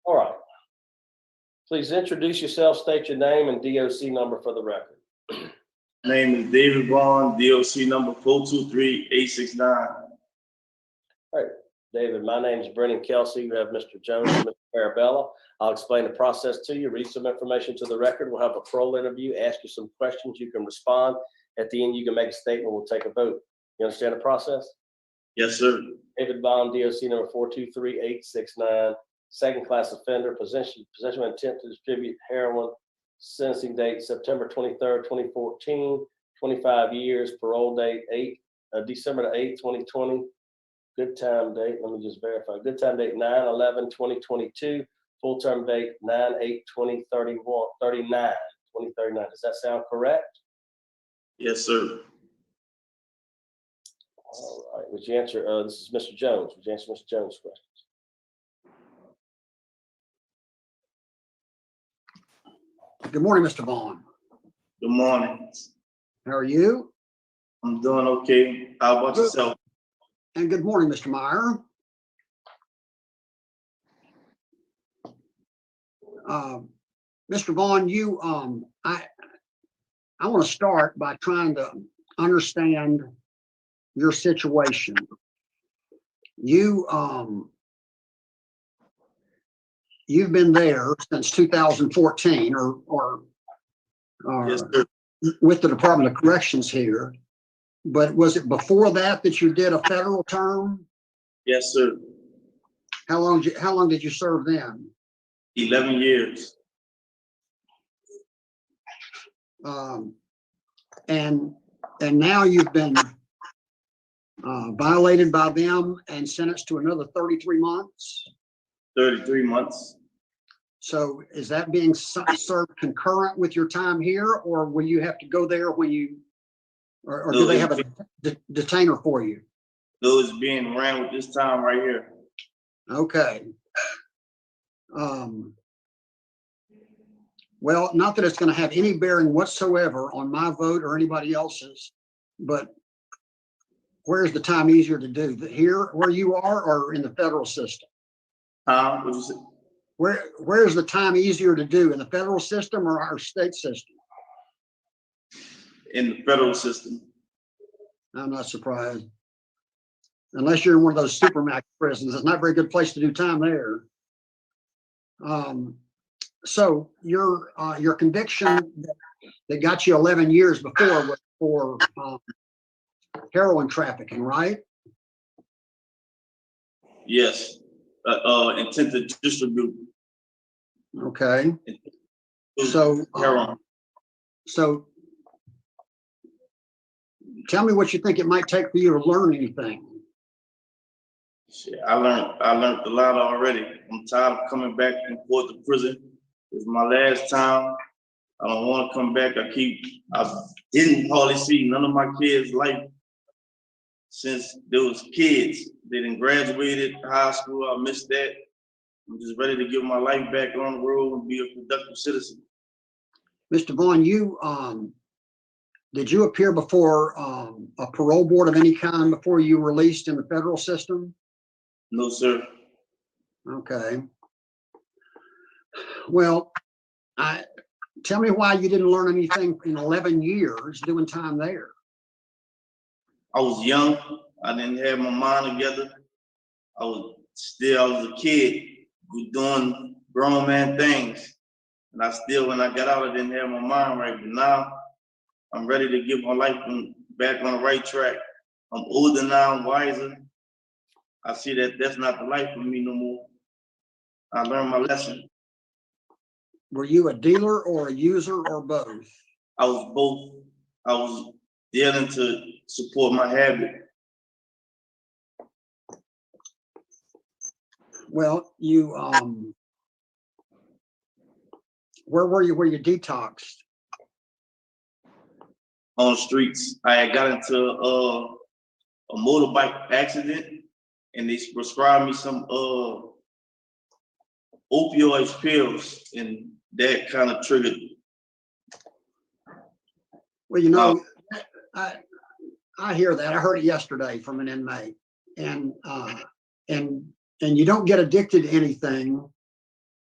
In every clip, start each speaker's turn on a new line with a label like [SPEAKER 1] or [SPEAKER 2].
[SPEAKER 1] All right. Please introduce yourself, state your name and DOC number for the record.
[SPEAKER 2] Name is David Vaughn, DOC number 423-869.
[SPEAKER 1] All right, David, my name is Brennan Kelsey. You have Mr. Jones and Mr. Parabella. I'll explain the process to you, read some information to the record. We'll have a parole interview, ask you some questions. You can respond. At the end, you can make a statement. We'll take a vote. You understand the process?
[SPEAKER 2] Yes, sir.
[SPEAKER 1] David Vaughn, DOC number 423-869. Second class offender, possession with intent to distribute heroin. Sentencing date September 23rd, 2014. 25 years. Parole date December 8th, 2020. Good time date, let me just verify. Good time date 9/11/2022. Full term date 9/8/2039. Does that sound correct?
[SPEAKER 2] Yes, sir.
[SPEAKER 1] All right. Would you answer? This is Mr. Jones. Would you answer Mr. Jones' questions?
[SPEAKER 3] Good morning, Mr. Vaughn.
[SPEAKER 2] Good morning.
[SPEAKER 3] How are you?
[SPEAKER 2] I'm doing okay. How about yourself?
[SPEAKER 3] And good morning, Mr. Mire. Mr. Vaughn, I want to start by trying to understand your situation. You've been there since 2014 or
[SPEAKER 2] Yes, sir.
[SPEAKER 3] with the Department of Corrections here. But was it before that you did a federal term?
[SPEAKER 2] Yes, sir.
[SPEAKER 3] How long did you serve then?
[SPEAKER 2] 11 years.
[SPEAKER 3] And now you've been violated by them and sentenced to another 33 months.
[SPEAKER 2] 33 months.
[SPEAKER 3] So is that being served concurrent with your time here, or will you have to go there when you, or do they have a detainer for you?
[SPEAKER 2] Those being ran with this time right here.
[SPEAKER 3] Okay. Well, not that it's going to have any bearing whatsoever on my vote or anybody else's, but where's the time easier to do? Here, where you are, or in the federal system?
[SPEAKER 2] What'd you say?
[SPEAKER 3] Where's the time easier to do, in the federal system or our state system?
[SPEAKER 2] In the federal system.
[SPEAKER 3] I'm not surprised. Unless you're in one of those supermax prisons, it's not a very good place to do time there. So your conviction that got you 11 years before was for heroin trafficking, right?
[SPEAKER 2] Yes. Intent to distribute.
[SPEAKER 3] Okay. So
[SPEAKER 2] heroin.
[SPEAKER 3] So tell me what you think it might take for you to learn anything.
[SPEAKER 2] Shit, I learned a lot already. I'm tired of coming back and forth to prison. It's my last time. I don't want to come back. I didn't hardly see none of my kids' life since they was kids. They didn't graduated high school. I missed that. I'm just ready to give my life back on the road and be a productive citizen.
[SPEAKER 3] Mr. Vaughn, did you appear before a parole board of any kind before you were released in the federal system?
[SPEAKER 2] No, sir.
[SPEAKER 3] Okay. Well, tell me why you didn't learn anything in 11 years doing time there.
[SPEAKER 2] I was young. I didn't have my mind together. I was a kid doing grown man things. And when I got out, I didn't have my mind right. But now I'm ready to get my life back on the right track. I'm older now, I'm wiser. I see that that's not the life for me no more. I learned my lesson.
[SPEAKER 3] Were you a dealer or a user or both?
[SPEAKER 2] I was both. I was dealing to support my habit.
[SPEAKER 3] Well, where were you detoxed?
[SPEAKER 2] On the streets. I had got into a motorbike accident, and they prescribed me some opioid pills, and that kind of triggered.
[SPEAKER 3] Well, I hear that. I heard it yesterday from an inmate, and you don't get addicted to anything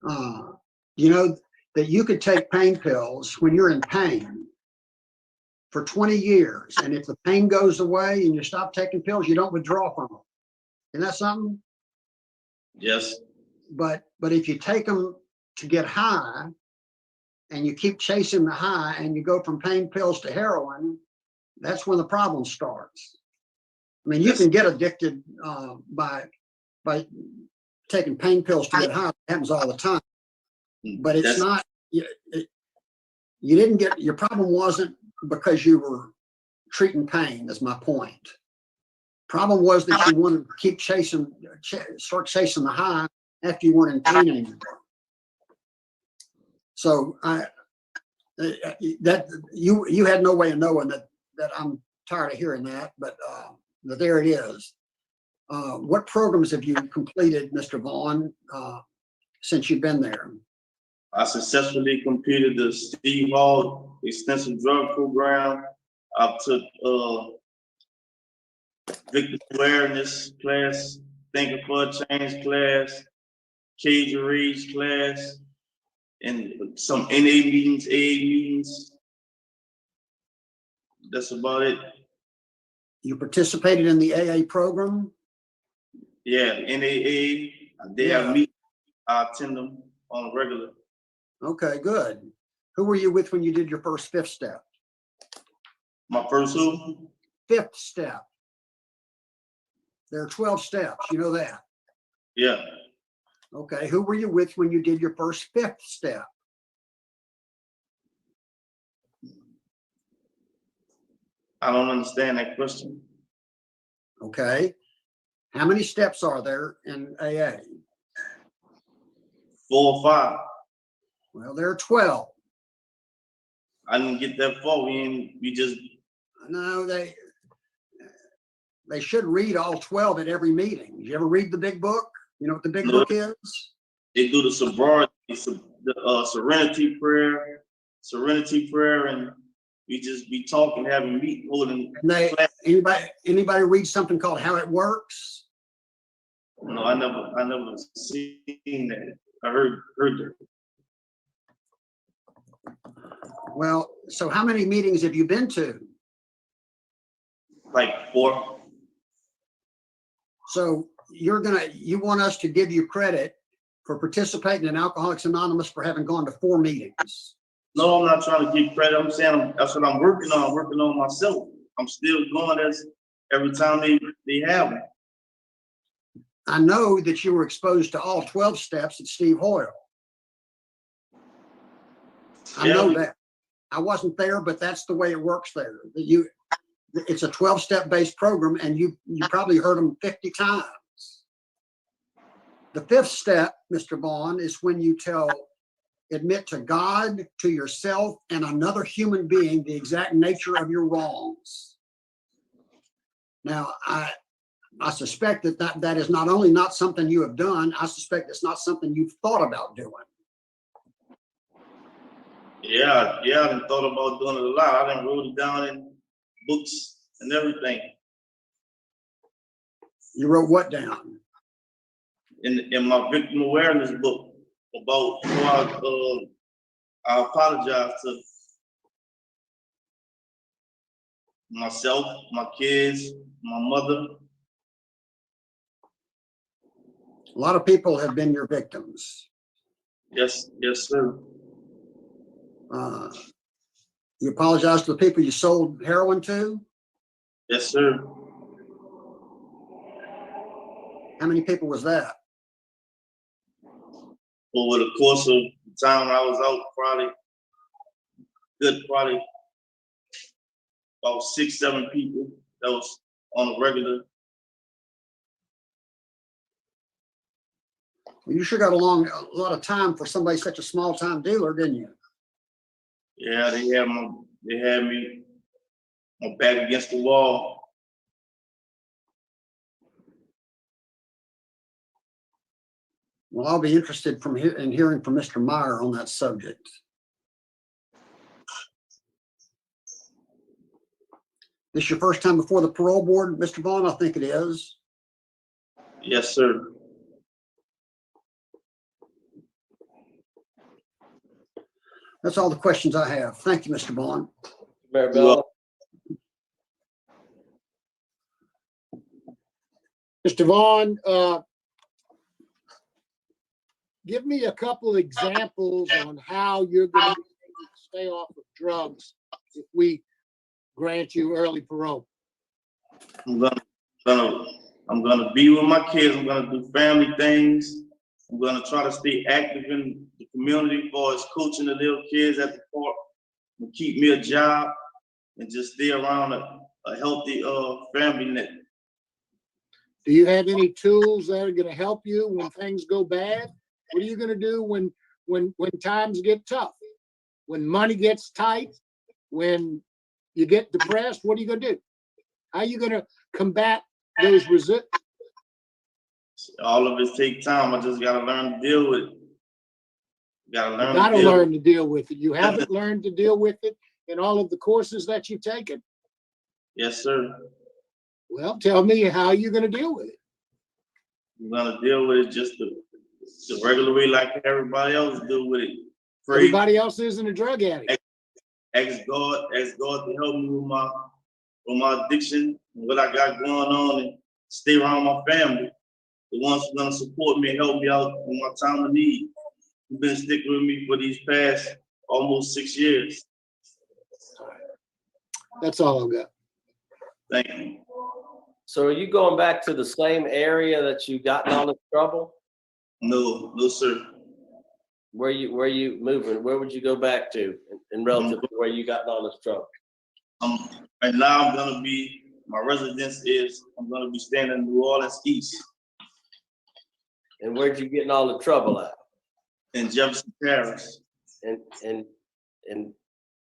[SPEAKER 3] You know that you could take pain pills when you're in pain for 20 years. And if the pain goes away and you stop taking pills, you don't withdraw from them. Isn't that something?
[SPEAKER 2] Yes.
[SPEAKER 3] But if you take them to get high and you keep chasing the high and you go from pain pills to heroin, that's when the problem starts. I mean, you
[SPEAKER 2] Yes.
[SPEAKER 3] can get addicted by taking pain pills to get high. It happens all the time. But it's not, you didn't get, your problem wasn't because you were treating pain, is my point. Problem was that you wanted to keep start chasing the high after you weren't in pain anymore. So you had no way of knowing that I'm tired of hearing that, but there it is. What programs have you completed, Mr. Vaughn, since you've been there?
[SPEAKER 2] I successfully completed the Steve Hall extensive drug program. I took victim awareness class, thinking for a change class, cage and rage class, and some NA meetings, AA meetings. That's about it.
[SPEAKER 3] You participated in the AA program?
[SPEAKER 2] Yeah, NAA. They have meetings. I attend them on a regular.
[SPEAKER 3] Okay, good. Who were you with when you did your first fifth step?
[SPEAKER 2] My first who?
[SPEAKER 3] Fifth step. There are 12 steps, you know that?
[SPEAKER 2] Yeah.
[SPEAKER 3] Okay, who were you with when you did your first fifth step?
[SPEAKER 2] I don't understand that question.
[SPEAKER 3] Okay. How many steps are there in AA?
[SPEAKER 2] 4 or 5.
[SPEAKER 3] Well, there are 12.
[SPEAKER 2] I didn't get that far. We just.
[SPEAKER 3] No, they should read all 12 at every meeting. Did you ever read the big book? You know what the big book is?
[SPEAKER 2] They do the sobriety, the serenity prayer, and we just be talking, having meet, holding.
[SPEAKER 3] And anybody read something called How It Works?
[SPEAKER 2] No, I never seen that. I heard that.
[SPEAKER 3] Well, so how many meetings have you been to?
[SPEAKER 2] Like 4.
[SPEAKER 3] So you want us to give you credit for participating in Alcoholics Anonymous for having gone to 4 meetings.
[SPEAKER 2] No, I'm not trying to give credit. I'm saying that's what I'm working on. I'm working on myself. I'm still going as every time they have me.
[SPEAKER 3] I know that you were exposed to all 12 steps at Steve Hoyle. I know that. I wasn't there, but that's the way it works there. It's a 12-step based program, and you probably heard them 50 times. The 5th step, Mr. Vaughn, is when you admit to God, to yourself, and another human being the exact nature of your wrongs. Now, I suspect that is not only not something you have done, I suspect it's not something you've thought about doing.
[SPEAKER 2] Yeah, I done thought about doing it a lot. I done wrote it down in books and everything.
[SPEAKER 3] You wrote what down?
[SPEAKER 2] In my victim awareness book about how I apologize to myself, my kids, my mother.
[SPEAKER 3] A lot of people have been your victims.
[SPEAKER 2] Yes, sir.
[SPEAKER 3] You apologize to the people you sold heroin to?
[SPEAKER 2] Yes, sir.
[SPEAKER 3] How many people was that?
[SPEAKER 2] Over the course of the time I was out, probably about 6, 7 people that was on a regular.
[SPEAKER 3] Well, you sure got a lot of time for somebody such a small time dealer, didn't you?
[SPEAKER 2] Yeah, they had me my back against the wall.
[SPEAKER 3] Well, I'll be interested in hearing from Mr. Mire on that subject. This your first time before the parole board, Mr. Vaughn? I think it is.
[SPEAKER 2] Yes, sir.
[SPEAKER 3] That's all the questions I have. Thank you, Mr. Vaughn.
[SPEAKER 1] Mayor Bell.
[SPEAKER 4] Mr. Vaughn, give me a couple examples on how you're going to stay off of drugs if we grant you early parole.
[SPEAKER 2] I'm gonna be with my kids. I'm gonna do family things. I'm gonna try to stay active in the community as far as coaching the little kids at the park and keep me a job and just stay around a healthy family net.
[SPEAKER 4] Do you have any tools that are going to help you when things go bad? What are you going to do when times get tough? When money gets tight? When you get depressed? What are you going to do? How are you going to combat those resistance?
[SPEAKER 2] All of it take time. I just gotta learn to deal with it. Gotta learn.
[SPEAKER 4] You got to learn to deal with it. You haven't learned to deal with it in all of the courses that you've taken.
[SPEAKER 2] Yes, sir.
[SPEAKER 4] Well, tell me how you're going to deal with it.
[SPEAKER 2] I'm gonna deal with it just the regular way, like everybody else deal with it. Pray,
[SPEAKER 4] Everybody else isn't a drug addict.
[SPEAKER 2] ask God to help me with my addiction and what I got going on, and stay around my family. The ones who gonna support me and help me out in my time of need. Who've been sticking with me for these past almost 6 years.
[SPEAKER 4] That's all I've got.
[SPEAKER 2] Thank you.
[SPEAKER 1] So are you going back to the same area that you got in all this trouble?
[SPEAKER 2] No, sir.
[SPEAKER 1] Where you moving? Where would you go back to in relative to where you got in all this trouble?
[SPEAKER 2] Right now my residence is, I'm gonna be staying in New Orleans East.
[SPEAKER 1] And where'd you get in all the trouble at?
[SPEAKER 2] In Jefferson Parish.
[SPEAKER 1] And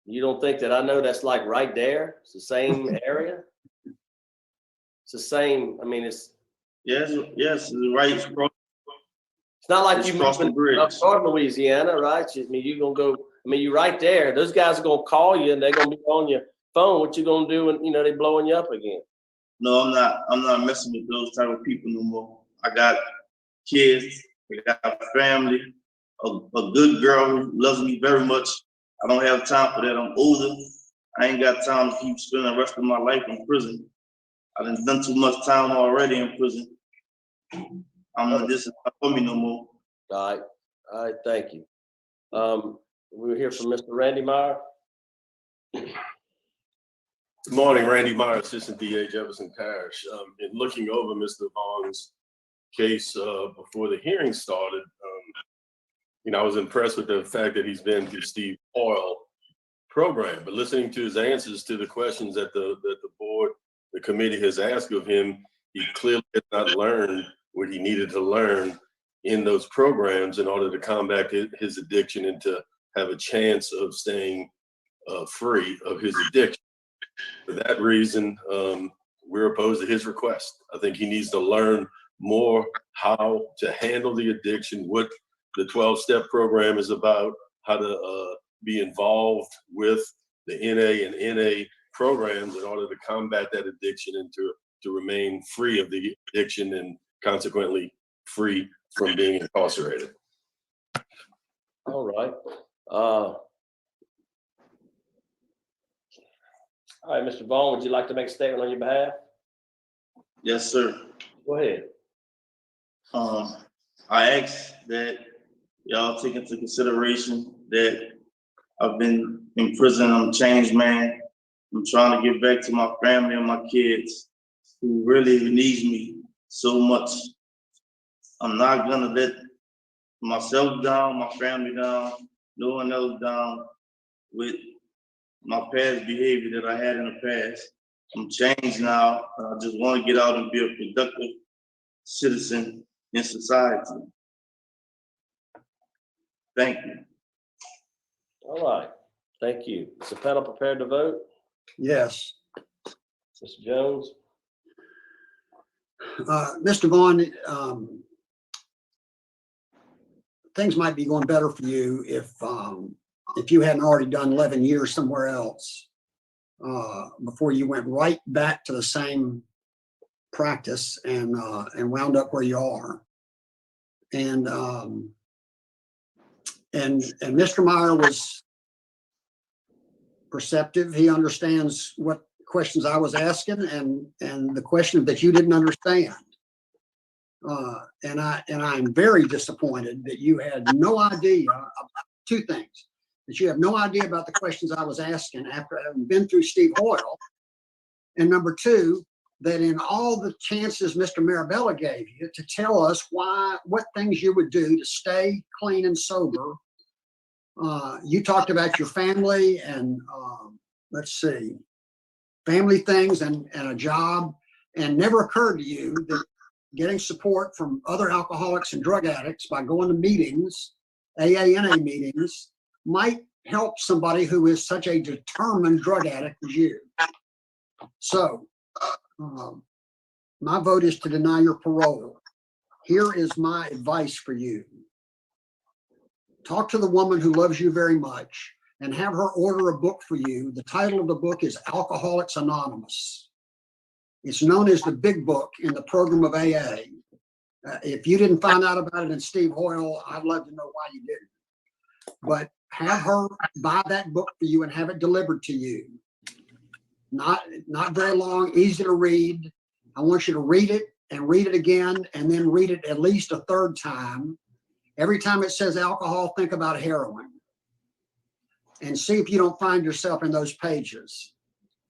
[SPEAKER 1] you don't think that I know that's like right there? It's the same area? It's the same, I mean, it's
[SPEAKER 2] Yes, it's right.
[SPEAKER 1] it's not like
[SPEAKER 2] It's
[SPEAKER 1] you
[SPEAKER 2] across the
[SPEAKER 1] moving
[SPEAKER 2] bridge.
[SPEAKER 1] up north Louisiana, right? I mean, you're gonna go, I mean, you're right there. Those guys are gonna call you and they're gonna be on your phone. What you gonna do when, they blowing you up again?
[SPEAKER 2] No, I'm not messing with those type of people no more. I got kids, I got family, a good girl who loves me very much. I don't have time for that. I'm older. I ain't got time to keep spending the rest of my life in prison. I've done too much time already in prison. This is not for me no more.
[SPEAKER 1] All right, thank you. We'll hear from Mr. Randy Mire.
[SPEAKER 5] Good morning, Randy Mire, Assistant DA, Jefferson Parish. In looking over Mr. Vaughn's case before the hearing started, I was impressed with the fact that he's been through Steve Parole program, but listening to his answers to the questions that the board, the committee has asked of him, he clearly has not learned what he needed to learn in those programs in order to combat his addiction and to have a chance of staying free of his addiction. For that reason, we're opposed to his request. I think he needs to learn more how to handle the addiction, what the 12-step program is about, how to be involved with the NA and NA programs in order to combat that addiction and to remain free of the addiction and consequently free from being incarcerated.
[SPEAKER 1] All right. All right, Mr. Vaughn, would you like to make a statement on your behalf?
[SPEAKER 2] Yes, sir.
[SPEAKER 1] Go ahead.
[SPEAKER 2] I ask that y'all take into consideration that I've been in prison. I'm a changed man. I'm trying to get back to my family and my kids who really needs me so much. I'm not gonna let myself down, my family down, no one else down with my past behavior that I had in the past. I'm changed now. I just want to get out and be a productive citizen in society. Thank you.
[SPEAKER 1] All right. Thank you. Is the panel prepared to vote?
[SPEAKER 3] Yes.
[SPEAKER 1] Mr. Jones?
[SPEAKER 3] Mr. Vaughn, things might be going better for you if you hadn't already done 11 years somewhere else before you went right back to the same practice and wound up where you are. And Mr. Mire was perceptive. He understands what questions I was asking and the question that you didn't understand. And I'm very disappointed that you had no idea about two things. That you have no idea about the questions I was asking after having been through Steve Hoyle. And number two, that in all the chances Mr. Mirabella gave you to tell us what things you would do to stay clean and sober, you talked about your family and family things and a job, and never occurred to you that getting support from other alcoholics and drug addicts by going to meetings, AA meetings, might help somebody who is such a determined drug addict as you. So my vote is to deny your parole. Here is my advice for you. Talk to the woman who loves you very much and have her order a book for you. The title of the book is Alcoholics Anonymous. It's known as the big book in the program of AA. If you didn't find out about it in Steve Hoyle, I'd love to know why you didn't. But have her buy that book for you and have it delivered to you. Not very long, easy to read. I want you to read it and read it again and then read it at least a third time. Every time it says alcohol, think about heroin. And see if you don't find yourself in those pages.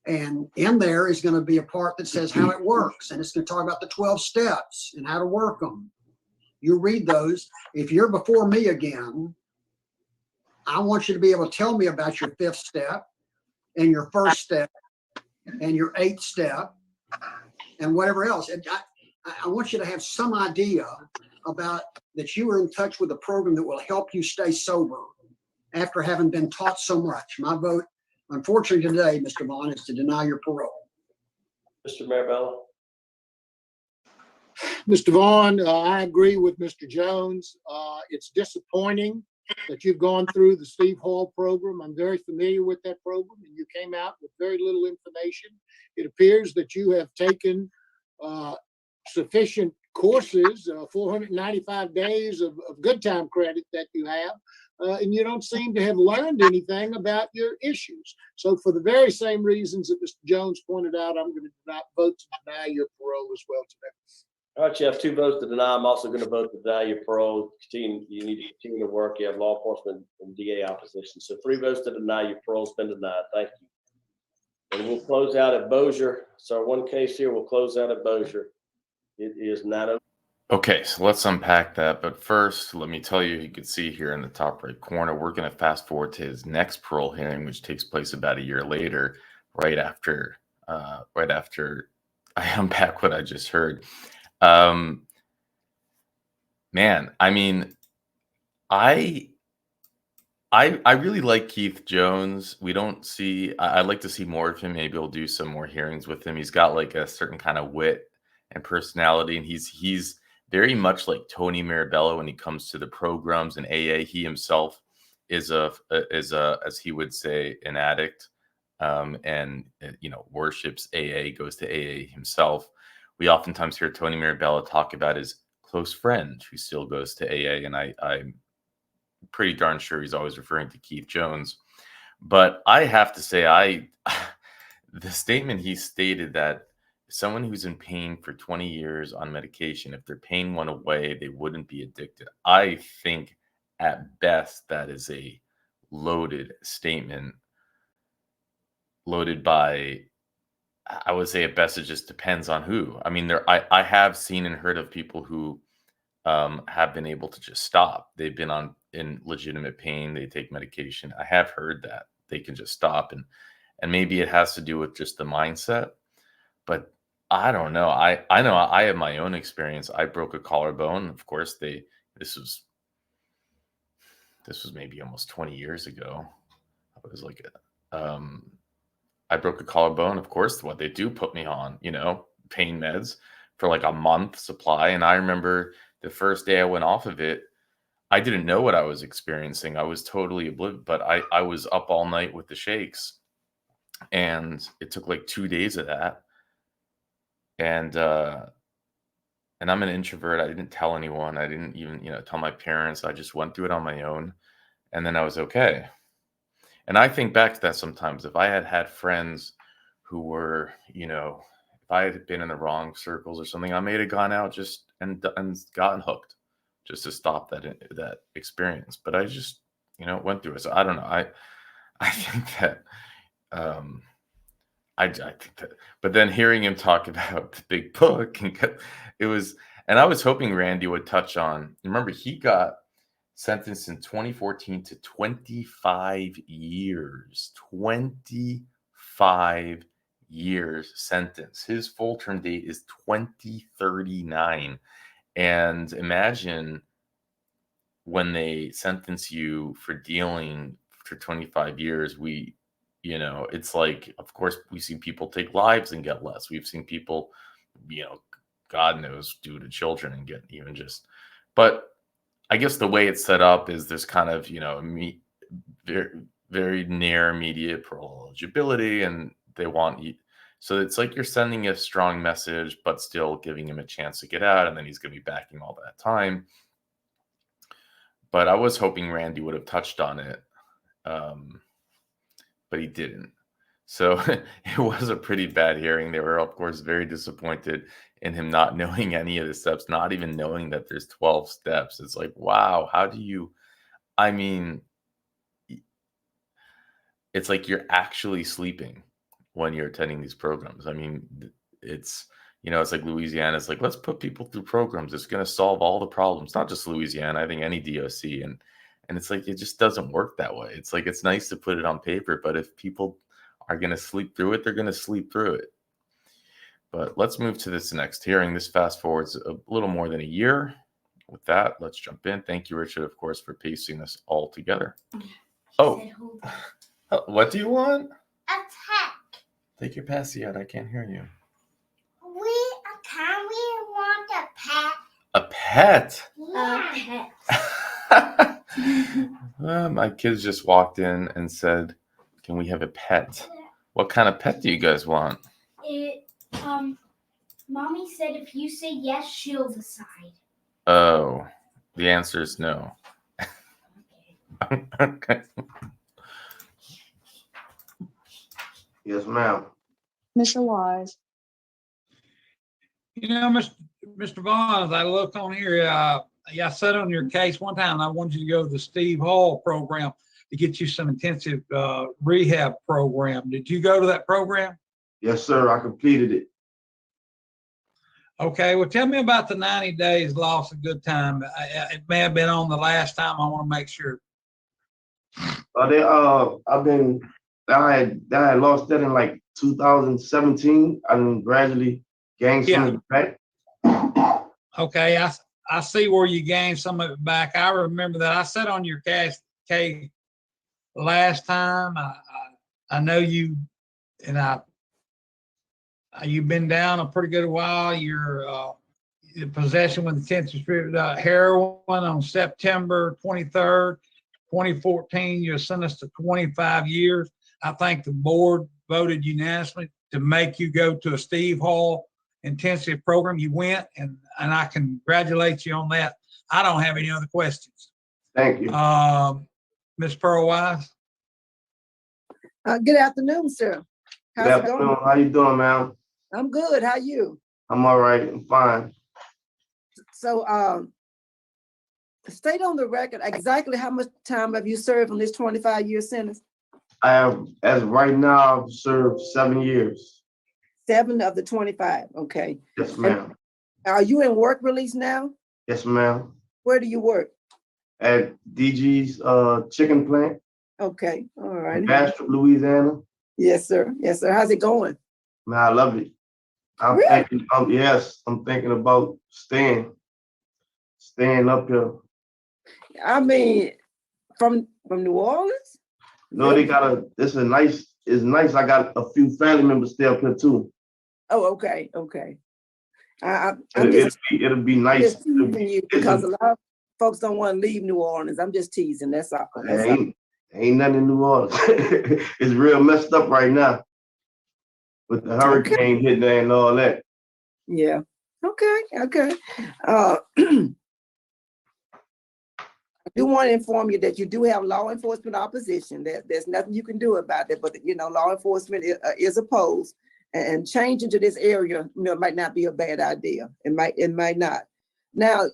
[SPEAKER 3] And in there is going to be a part that says how it works. And it's going to talk about the 12 steps and how to work them. You read those. If you're before me again, I want you to be able to tell me about your 5th step and your 1st step and your 8th step and whatever else. And I want you to have some idea about that you are in touch with a program that will help you stay sober after having been taught so much. My vote, unfortunately today, Mr. Vaughn, is to deny your parole.
[SPEAKER 1] Mr. Marabella?
[SPEAKER 4] Mr. Vaughn, I agree with Mr. Jones. It's disappointing that you've gone through the Steve Hall program. I'm very familiar with that program, and you came out with very little information. It appears that you have taken sufficient courses, 495 days of good time credit that you have, and you don't seem to have learned anything about your issues. So for the very same reasons that Mr. Jones pointed out, I'm going to vote to deny your parole as well today.
[SPEAKER 1] All right, you have 2 votes to deny. I'm also going to vote to deny your parole. You need to continue to work. You have law enforcement and DA opposition. So 3 votes to deny your parole's been denied. Thank you. And we'll close out at Bossier. So our 1 case here, we'll close out at Bossier. It is 9:00.
[SPEAKER 6] Okay, so let's unpack that. But first, let me tell you, you can see here in the top right corner, we're going to fast forward to his next parole hearing, which takes place about a year later, right after I unpack what I just heard. Man, I mean, I really like Keith Jones. I'd like to see more of him. Maybe we'll do some more hearings with him. He's got like a certain kind of wit and personality, and he's very much like Tony Mirabella when he comes to the programs and AA. He himself is as he would say, an addict, and worships AA, goes to AA himself. We oftentimes hear Tony Mirabella talk about his close friend who still goes to AA, and I'm pretty darn sure he's always referring to Keith Jones. But I have to say, the statement he stated that someone who's in pain for 20 years on medication, if their pain went away, they wouldn't be addicted. I think at best that is a loaded statement, loaded by, I would say at best it just depends on who. I mean, I have seen and heard of people who have been able to just stop. They've been in legitimate pain. They take medication. I have heard that they can just stop, and maybe it has to do with just the mindset. But I don't know. I know I have my own experience. I broke a collarbone. Of course, this was maybe almost 20 years ago. It was like I broke a collarbone. Of course, what they do put me on, pain meds for like a month supply. And I remember the first day I went off of it, I didn't know what I was experiencing. I was totally oblivious, but I was up all night with the shakes, and it took like 2 days of that. And I'm an introvert. I didn't tell anyone. I didn't even, tell my parents. I just went through it on my own, and then I was okay. And I think back to that sometimes. If I had had friends who were, you know, if I had been in the wrong circles or something, I may have gone out just and gotten hooked just to stop that experience. But I just, you know, went through it. So I don't know. I think that I think that, but then hearing him talk about the big book and it was, and I was hoping Randy would touch on. Remember, he got sentenced in 2014 to 25 years. 25 years sentence. His full term date is 2039. And imagine when they sentence you for dealing for 25 years, you know, it's like, of course, we see people take lives and get less. We've seen people, you know, God knows, do to children and get even just, but I guess the way it's set up is there's kind of, you know, very, very near immediate parole eligibility, and they want you. So it's like you're sending a strong message, but still giving him a chance to get out, and then he's going to be back in all that time. But I was hoping Randy would have touched on it, but he didn't. So it was a pretty bad hearing. They were, of course, very disappointed in him not knowing any of the steps, not even knowing that there's 12 steps. It's like, wow, how do you, I mean, it's like you're actually sleeping when you're attending these programs. I mean, it's, you know, it's like Louisiana. It's like, let's put people through programs. It's going to solve all the problems, not just Louisiana. I think any DOC. And it's like, it just doesn't work that way. It's like, it's nice to put it on paper, but if people are going to sleep through it, they're going to sleep through it. But let's move to this next hearing. This fast forwards a little more than a year. With that, let's jump in. Thank you, Richard, of course, for pacing this all together. Oh, what do you want?
[SPEAKER 7] A pet.
[SPEAKER 6] Take your passy out. I can't hear you.
[SPEAKER 7] Can we want a pet?
[SPEAKER 6] A pet?
[SPEAKER 7] A pet.
[SPEAKER 6] My kids just walked in and said, can we have a pet? What kind of pet do you guys want?
[SPEAKER 7] Mommy said if you say yes, she'll decide.
[SPEAKER 6] Oh, the answer is no. Okay.
[SPEAKER 2] Yes, ma'am.
[SPEAKER 8] Mr. Wise.
[SPEAKER 9] You know, Mr. Vaughn, as I look on here, I sat on your case one time. I wanted you to go to the Steve Hall program to get you some intensive rehab program. Did you go to that program?
[SPEAKER 2] Yes, sir. I completed it.
[SPEAKER 9] Okay, well, tell me about the 90 days lost of good time. It may have been on the last time. I want to make sure.
[SPEAKER 2] I had lost that in like 2017. I gradually gained some of it back.
[SPEAKER 9] Okay, I see where you gained some of it back. I remember that. I sat on your case last time. I know you, and you've been down a pretty good while. You're in possession with intent to distribute heroin on September 23rd, 2014. You're sentenced to 25 years. I think the board voted unanimously to make you go to a Steve Hall intensive program. You went, and I congratulate you on that. I don't have any other questions.
[SPEAKER 2] Thank you.
[SPEAKER 9] Ms. Pearl Wise.
[SPEAKER 8] Good afternoon, sir.
[SPEAKER 2] Good
[SPEAKER 8] How's it going?
[SPEAKER 2] afternoon. How you doing, ma'am?
[SPEAKER 8] I'm good. How you?
[SPEAKER 2] I'm all right. I'm fine.
[SPEAKER 8] So, state on the record exactly how much time have you served on this 25-year sentence?
[SPEAKER 2] I have, as of right now, I've served 7 years.
[SPEAKER 8] 7 of the 25. Okay.
[SPEAKER 2] Yes, ma'am.
[SPEAKER 8] Are you in work release now?
[SPEAKER 2] Yes, ma'am.
[SPEAKER 8] Where do you work?
[SPEAKER 2] At DG's chicken plant
[SPEAKER 8] Okay. All right.
[SPEAKER 2] in Bastrop, Louisiana.
[SPEAKER 8] Yes, sir. Yes, sir. How's it going?
[SPEAKER 2] Man, I love it. I'm
[SPEAKER 8] Really?
[SPEAKER 2] thinking, I'm thinking about staying up here.
[SPEAKER 8] I mean, from New Orleans?
[SPEAKER 2] No, it's nice. I got a few family members stay up here too.
[SPEAKER 8] Oh, okay. Okay. I'm
[SPEAKER 2] It'll be nice.
[SPEAKER 8] just teasing you because a lot of folks don't want to leave New Orleans. I'm just teasing. That's all. That's all.
[SPEAKER 2] Ain't nothing in New Orleans. It's real messed up right now with the hurricane hitting there and all that.
[SPEAKER 8] Yeah. Okay. Okay. I do want to inform you that you do have law enforcement opposition. There's nothing you can do about it, but law enforcement is opposed, and changing to this area, might not be a bad idea. It might not. Now,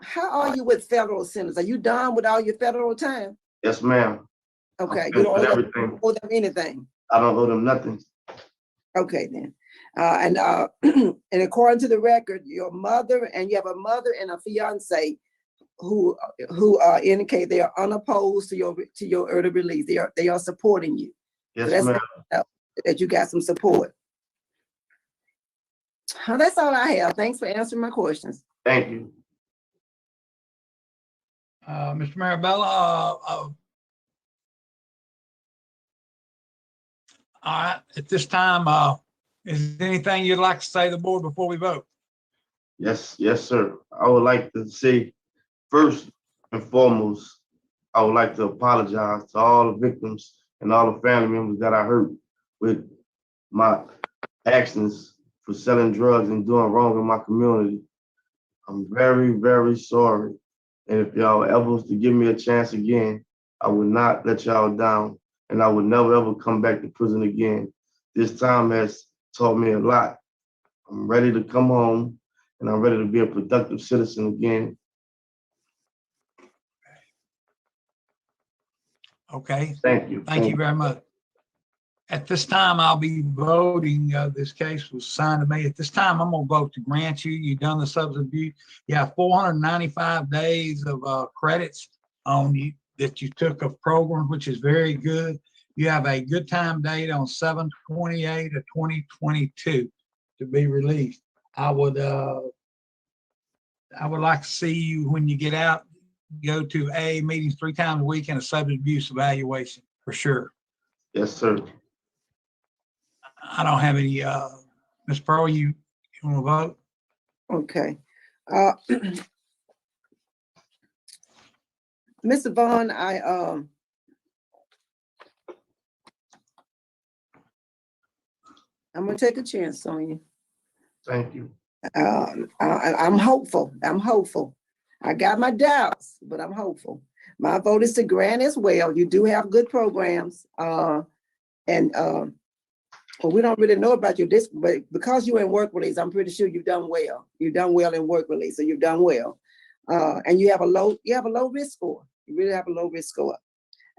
[SPEAKER 8] how are you with federal sentences? Are you done with all your federal time?
[SPEAKER 2] Yes, ma'am.
[SPEAKER 8] Okay,
[SPEAKER 2] I'm
[SPEAKER 8] you don't
[SPEAKER 2] finished with everything.
[SPEAKER 8] owe them anything.
[SPEAKER 2] I don't owe them nothing.
[SPEAKER 8] Okay, then. And according to the record, you have a mother and a fiance who indicate they are unopposed to your early release. They are supporting you.
[SPEAKER 2] Yes,
[SPEAKER 8] So
[SPEAKER 2] ma'am.
[SPEAKER 8] that you got some support. That's all I have. Thanks for answering my questions.
[SPEAKER 2] Thank you.
[SPEAKER 9] Mr. Marabella, all right, at this time, is there anything you'd like to say to the board before we vote?
[SPEAKER 2] Yes, sir. I would like to say, first and foremost, I would like to apologize to all the victims and all the family members that I hurt with my actions for selling drugs and doing wrong in my community. I'm very, very sorry. And if y'all ever was to give me a chance again, I would not let y'all down, and I would never ever come back to prison again. This time has taught me a lot. I'm ready to come home, and I'm ready to be a productive citizen again.
[SPEAKER 9] Okay,
[SPEAKER 2] Thank you.
[SPEAKER 9] thank you very much. At this time, I'll be voting. This case was signed to me. At this time, I'm going to vote to grant you. You've done the substance abuse. You have 495 days of credits on you that you took of programs, which is very good. You have a good time date on 7/28 of 2022 to be released. I would like to see you when you get out, go to AA meetings 3 times a week and a substance abuse evaluation for sure.
[SPEAKER 2] Yes, sir.
[SPEAKER 9] I don't have any, Ms. Parole, you want to vote?
[SPEAKER 8] Okay. Mr. Vaughn, I'm gonna take a chance on you.
[SPEAKER 2] Thank you.
[SPEAKER 8] I'm hopeful. I got my doubts, but I'm hopeful. My vote is to grant as well. You do have good programs. Well, we don't really know about you but because you're in work release, I'm pretty sure you've done well. You've done well in work release, so you've done well. And you have a low risk score. You really have a low risk score.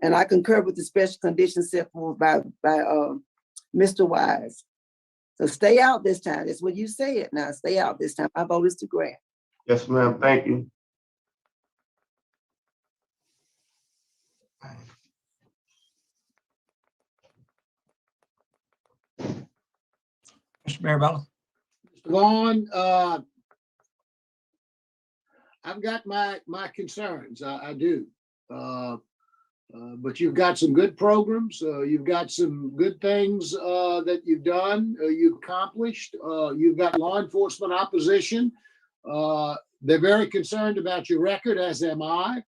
[SPEAKER 8] And I concur with the special conditions set forth by Mr. Wise. So stay out this time. That's what you said. Now stay out this time. My vote is to grant.
[SPEAKER 2] Yes, ma'am. Thank you.
[SPEAKER 9] Mr. Marabella?
[SPEAKER 4] Mr. Vaughn, I've got my concerns. I do. But you've got some good programs. You've got some good things that you've done, you've accomplished. You've got law enforcement opposition. They're very concerned about your record, as am I.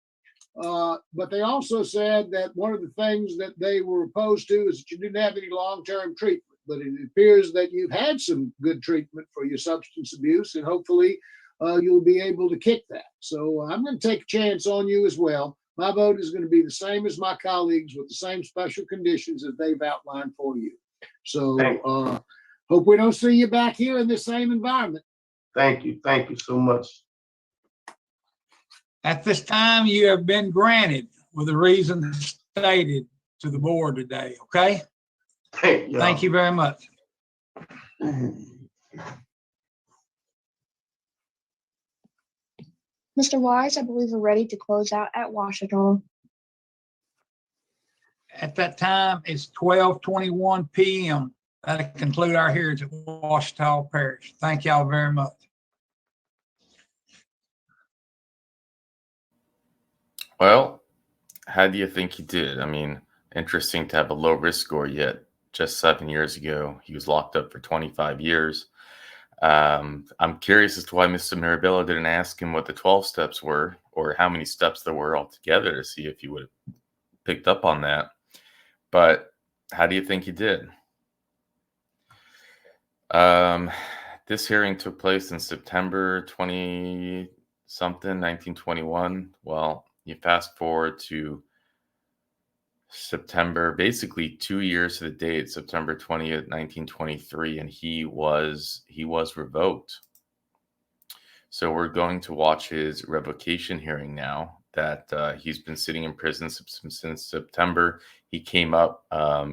[SPEAKER 4] But they also said that one of the things that they were opposed to is that you didn't have any long-term treatment. But it appears that you've had some good treatment for your substance abuse, and hopefully you'll be able to kick that. So I'm going to take a chance on you as well. My vote is going to be the same as my colleagues with the same special conditions that they've outlined for you. So hope we don't see you back here in the same environment.
[SPEAKER 2] Thank you. Thank you so much.
[SPEAKER 9] At this time, you have been granted with the reason stated to the board today, okay? Thank you very much.
[SPEAKER 10] Mr. Wise, I believe we're ready to close out at Washington.
[SPEAKER 9] At that time, it's 12:21 p.m. That'll conclude our hearings at Washington Parish. Thank y'all very much.
[SPEAKER 6] Well, how do you think he did? I mean, interesting to have a low risk score, yet just 7 years ago, he was locked up for 25 years. I'm curious as to why Mr. Marabella didn't ask him what the 12 steps were or how many steps there were altogether to see if he would have picked up on that. But how do you think he did? This hearing took place in September 20, something, 1921. Well, you fast forward to September, basically 2 years to the date, September 20th, 1923, and he was revoked. So we're going to watch his revocation hearing now. That he's been sitting in prison since September. He came up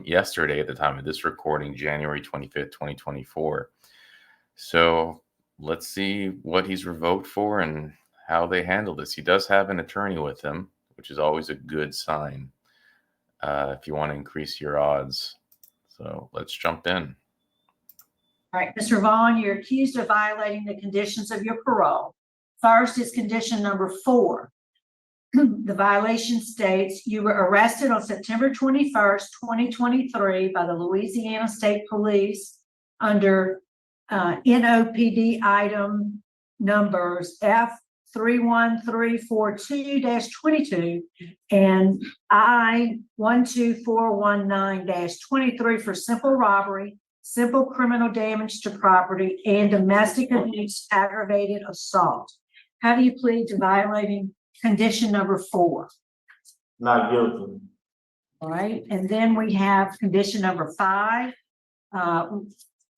[SPEAKER 6] yesterday at the time of this recording, January 25th, 2024. So let's see what he's revoked for and how they handle this. He does have an attorney with him, which is always a good sign if you want to increase your odds. So let's jump in.
[SPEAKER 11] All right, Mr. Vaughn, you're accused of violating the conditions of your parole. First is condition number 4. The violation states you were arrested on September 21st, 2023 by the Louisiana State Police under NOPD item numbers F31342-22 and I12419-23 for simple robbery, simple criminal damage to property, and domestic abuse aggravated assault. How do you plead to violating condition number 4?
[SPEAKER 2] Not guilty.
[SPEAKER 11] All right, and then we have condition number 5,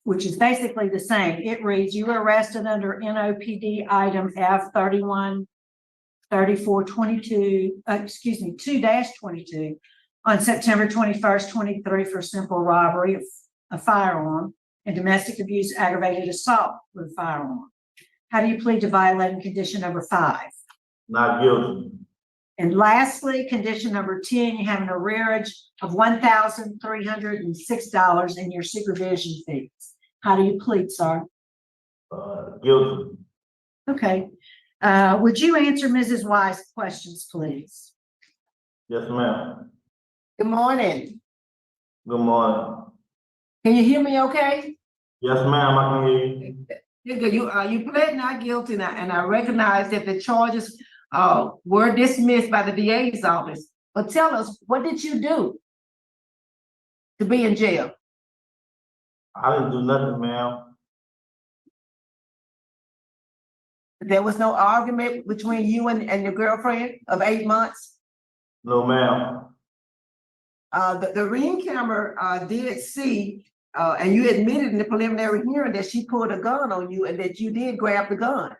[SPEAKER 11] which is basically the same. It reads, you were arrested under NOPD item F313422, 2-22 on September 21st, 23 for simple robbery of a firearm and domestic abuse aggravated assault with a firearm. How do you plead to violating condition number 5?
[SPEAKER 2] Not guilty.
[SPEAKER 11] And lastly, condition number 10, you have an arrearage of $1,306 in your supervision fees. How do you plead, sir?
[SPEAKER 2] Guilty.
[SPEAKER 11] Okay. Would you answer Mrs. Wise's questions, please?
[SPEAKER 2] Yes, ma'am.
[SPEAKER 8] Good morning.
[SPEAKER 2] Good morning.
[SPEAKER 8] Can you hear me okay?
[SPEAKER 2] Yes, ma'am, I can hear you.
[SPEAKER 8] You're good. You pled not guilty, and I recognize that the charges were dismissed by the DA's office. But tell us, what did you do to be in jail?
[SPEAKER 2] I didn't do nothing, ma'am.
[SPEAKER 8] There was no argument between you and your girlfriend of 8 months?
[SPEAKER 2] No, ma'am.
[SPEAKER 8] The ring camera did see, and you admitted in the preliminary hearing that she pulled a gun on you and that you did grab the gun.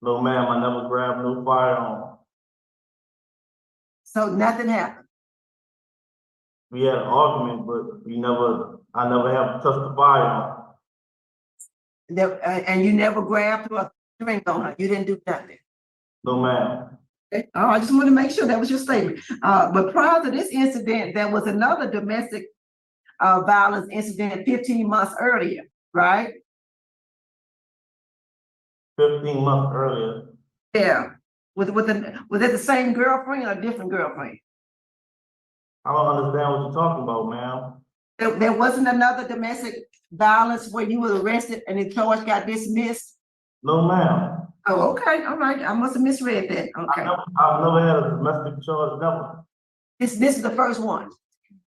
[SPEAKER 2] No, ma'am, I never grabbed no firearm.
[SPEAKER 8] So nothing happened.
[SPEAKER 2] We had an argument, but I never have touched the firearm.
[SPEAKER 8] And you never grabbed a drink on her. You didn't do nothing.
[SPEAKER 2] No, ma'am.
[SPEAKER 8] Okay. Oh, I just want to make sure that was your statement. But prior to this incident, there was another domestic violence incident 15 months earlier, right?
[SPEAKER 2] 15 months earlier.
[SPEAKER 8] Yeah. Was it the same girlfriend or a different girlfriend?
[SPEAKER 2] I don't understand what you're talking about, ma'am.
[SPEAKER 8] There wasn't another domestic violence where you were arrested and the charge got dismissed?
[SPEAKER 2] No, ma'am.
[SPEAKER 8] Oh, okay, all right. I must have misread that. Okay.
[SPEAKER 2] I've never had a domestic charge, never.
[SPEAKER 8] This is the first one.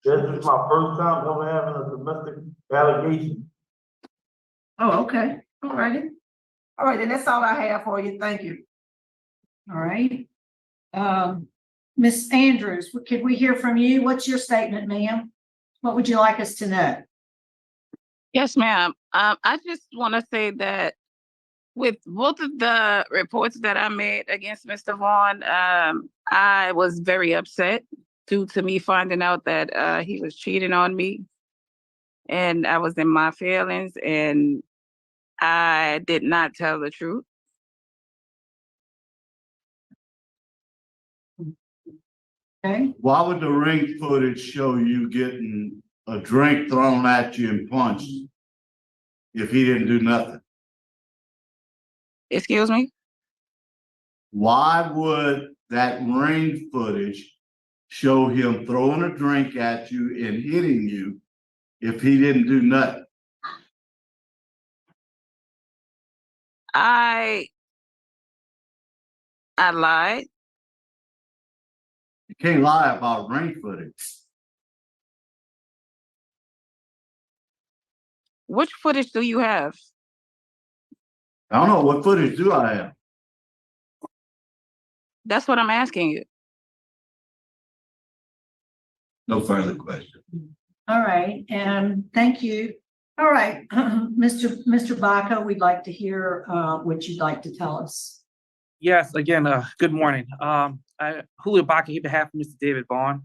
[SPEAKER 2] This is my first time ever having a domestic allegation.
[SPEAKER 8] Oh, okay. All righty. All right, and that's all I have for you. Thank you.
[SPEAKER 11] All right. Ms. Andrews, could we hear from you? What's your statement, ma'am? What would you like us to know?
[SPEAKER 12] Yes, ma'am. I just want to say that with both of the reports that I made against Mr. Vaughn, I was very upset due to me finding out that he was cheating on me. And I was in my feelings and I did not tell the truth.
[SPEAKER 11] Okay.
[SPEAKER 13] Why would the ring footage show you getting a drink thrown at you and punched if he didn't do nothing?
[SPEAKER 12] Excuse me?
[SPEAKER 13] Why would that ring footage show him throwing a drink at you and hitting you if he didn't do nothing?
[SPEAKER 12] I lied.
[SPEAKER 13] You can't lie about ring footage.
[SPEAKER 12] Which footage do you have?
[SPEAKER 13] I don't know, what footage do I have?
[SPEAKER 12] That's what I'm asking you.
[SPEAKER 13] No further questions.
[SPEAKER 11] All right, and thank you. All right, Mr. Baca, we'd like to hear what you'd like to tell us.
[SPEAKER 14] Yes, again, good morning. Julio Baca, on behalf of Mr. David Vaughn.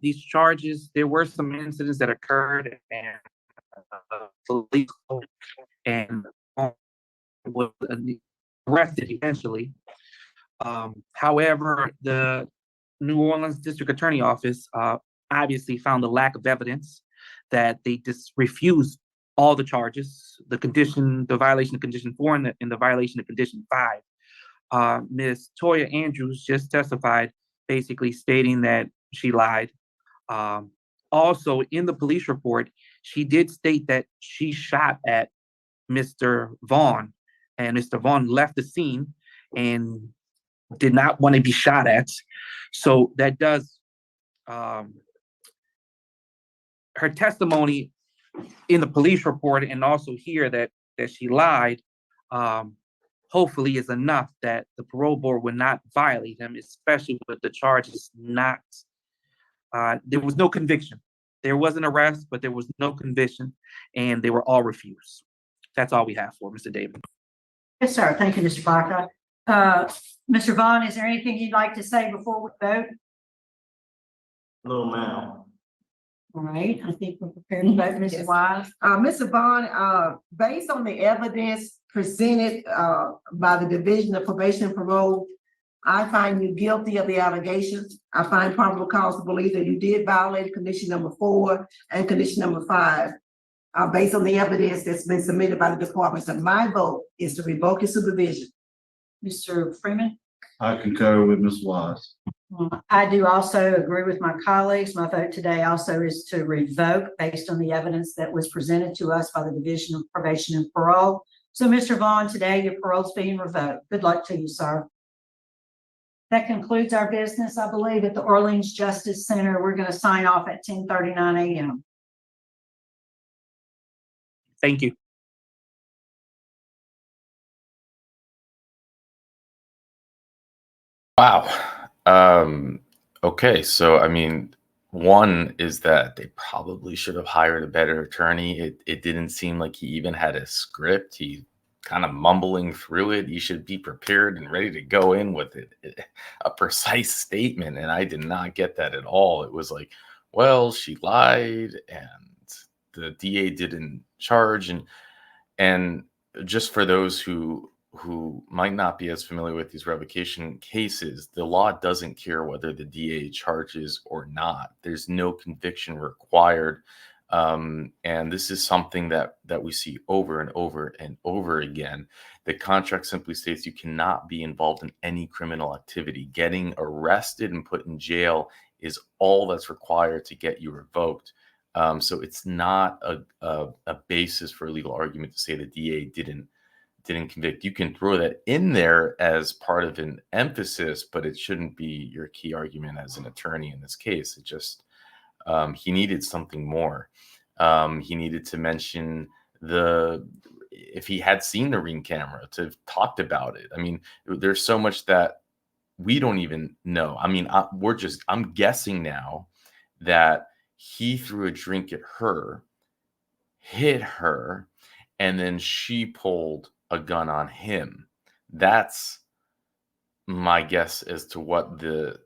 [SPEAKER 14] These charges, there were some incidents that occurred and police and was arrested eventually. However, the New Orleans District Attorney Office obviously found a lack of evidence that they just refused all the charges, the violation of condition 4 and the violation of condition 5. Ms. Toya Andrews just testified, basically stating that she lied. Also, in the police report, she did state that she shot at Mr. Vaughn, and Mr. Vaughn left the scene and did not want to be shot at. So that does, her testimony in the police report and also here that she lied, hopefully is enough that the parole board would not violate him, especially with the charges not, there was no conviction. There was an arrest, but there was no conviction, and they were all refused. That's all we have for Mr. David.
[SPEAKER 11] Yes, sir. Thank you, Mr. Baca. Mr. Vaughn, is there anything you'd like to say before we vote?
[SPEAKER 2] No, ma'am.
[SPEAKER 11] All right, I think we're prepared to vote. Mr. Wise?
[SPEAKER 8] Mr. Vaughn, based on the evidence presented by the Division of Probation and Parole, I find you guilty of the allegations. I find probable cause to believe that you did violate condition number 4 and condition number 5. Based on the evidence that's been submitted by the department. So my vote is to revoke your supervision.
[SPEAKER 11] Mr. Freeman?
[SPEAKER 13] I concur with Ms. Wise.
[SPEAKER 11] I do also agree with my colleagues. My vote today also is to revoke based on the evidence that was presented to us by the Division of Probation and Parole. So Mr. Vaughn, today your parole's being revoked. Good luck to you, sir. That concludes our business, I believe, at the Orleans Justice Center. We're going to sign off at 10:39 a.m.
[SPEAKER 14] Thank you.
[SPEAKER 6] Wow. Okay, so I mean, one is that they probably should have hired a better attorney. It didn't seem like he even had a script. He kind of mumbling through it. You should be prepared and ready to go in with a precise statement, and I did not get that at all. It was like, well, she lied, and the DA didn't charge, and just for those who might not be as familiar with these revocation cases, the law doesn't care whether the DA charges or not. There's no conviction required. And this is something that we see over and over and over again. The contract simply states you cannot be involved in any criminal activity. Getting arrested and put in jail is all that's required to get you revoked. So it's not a basis for a legal argument to say the DA didn't convict. You can throw that in there as part of an emphasis, but it shouldn't be your key argument as an attorney in this case. It just, he needed something more. He needed to mention if he had seen the ring camera, to have talked about it. I mean, there's so much that we don't even know. I mean, I'm guessing now that he threw a drink at her, hit her, and then she pulled a gun on him. That's my guess as to what the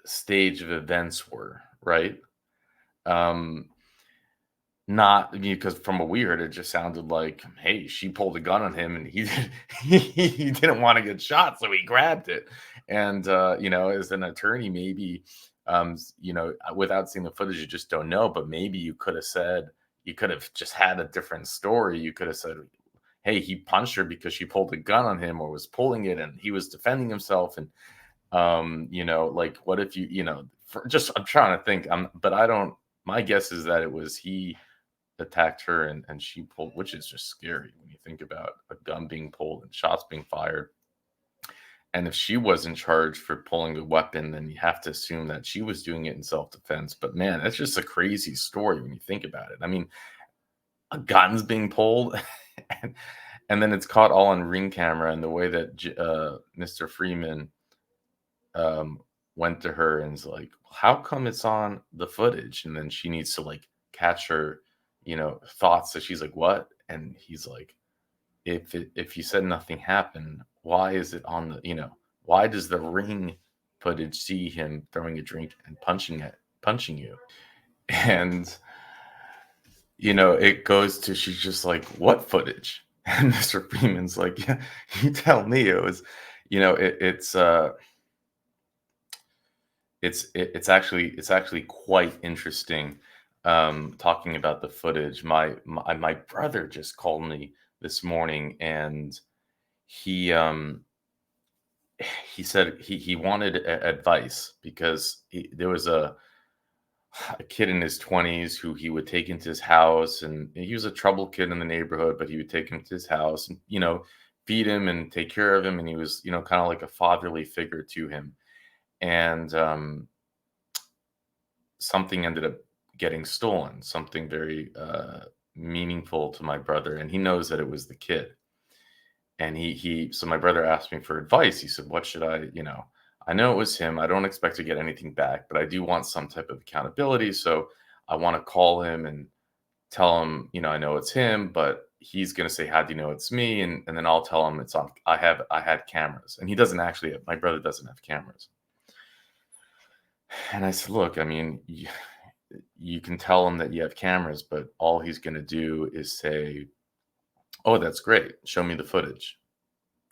[SPEAKER 6] stage of events were, right? Not because from what we heard, it just sounded like, hey, she pulled a gun on him and he didn't want to get shot, so he grabbed it. And as an attorney, maybe without seeing the footage, you just don't know. But maybe you could have just had a different story. You could have said, hey, he punched her because she pulled a gun on him or was pulling it and he was defending himself. And, what if I'm trying to think, but I don't, my guess is that it was he attacked her and she pulled, which is just scary when you think about a gun being pulled and shots being fired. And if she wasn't charged for pulling a weapon, then you have to assume that she was doing it in self-defense. But man, that's just a crazy story when you think about it. I mean, a gun's being pulled and then it's caught all on Ring camera, and the way that Mr. Freeman went to her and is like, how come it's on the footage? And then she needs to like catch her, thoughts. So she's like, what? And he's like, if you said nothing happened, why is it on the, why does the Ring footage see him throwing a drink and punching you? And, it goes to, she's just like, what footage? And Mr. Freeman's like, yeah, you tell me. It was, it's actually quite interesting talking about the footage. My brother just called me this morning, and he said he wanted advice because there was a kid in his 20s who he would take into his house, and he was a trouble kid in the neighborhood, but he would take him to his house and feed him and take care of him, and he was kind of like a fatherly figure to him. And something ended up getting stolen, something very meaningful to my brother, and he knows that it was the kid. And so my brother asked me for advice. He said, what should I know it was him. I don't expect to get anything back, but I do want some type of accountability. So I want to call him and tell him, I know it's him, but he's going to say, how do you know it's me? And then I'll tell him it's on, I had cameras, and he doesn't actually my brother doesn't have cameras. And I said, look, I mean, you can tell him that you have cameras, but all he's going to do is say, oh, that's great. Show me the footage,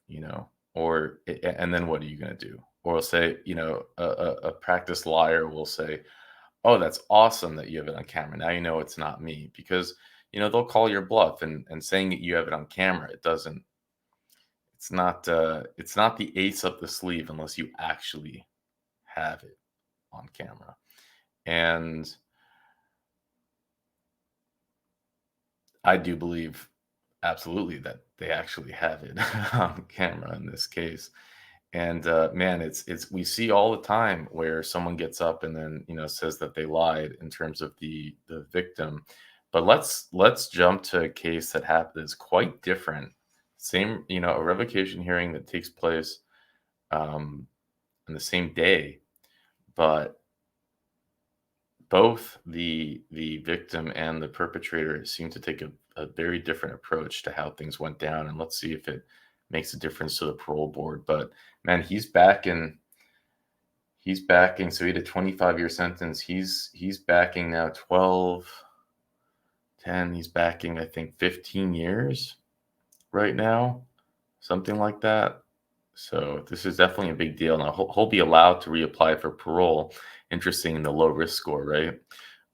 [SPEAKER 6] and then what are you going to do? Or he'll say, a practiced liar will say, oh, that's awesome that you have it on camera. Now you know it's not me, because, they'll call your bluff, and saying that you have it on camera, it's not the ace up the sleeve unless you actually have it on camera. And I do believe absolutely that they actually have it on camera in this case. And man, we see all the time where someone gets up and then says that they lied in terms of the victim. But let's jump to a case that is quite different. Same, a revocation hearing that takes place on the same day, but both the victim and the perpetrator seem to take a very different approach to how things went down. And let's see if it makes a difference to the parole board. But man, he's backing. So he had a 25-year sentence. He's backing now 12, 10. He's backing, I think, 15 years right now, something like that. So this is definitely a big deal. Now he'll be allowed to reapply for parole. Interesting, in the low risk score, right?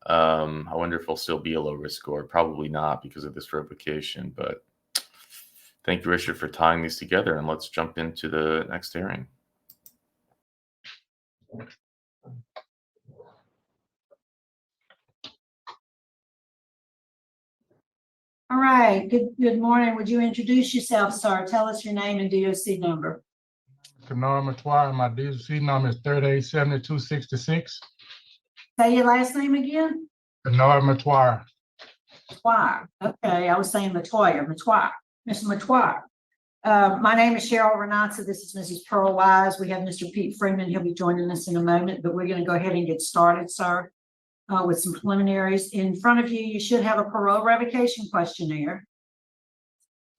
[SPEAKER 6] I wonder if he'll still be a low risk score. Probably not, because of this revocation. But thank you, Richard, for tying these together. And let's jump into the next hearing.
[SPEAKER 11] All right, good morning. Would you introduce yourself, sir? Tell us your name and DOC number.
[SPEAKER 15] Kenard M DOC, my DOC number is 387266.
[SPEAKER 11] Say your last name again?
[SPEAKER 15] Kenard M DOC.
[SPEAKER 11] Matoir. Okay, I was saying Matoya. Matoir. Mr. Matoir. My name is Cheryl Renata. This is Mrs. Pearl Wise. We have Mr. Pete Freeman. He'll be joining us in a moment, but we're going to go ahead and get started, sir, with some preliminaries. In front of you, you should have a parole revocation questionnaire.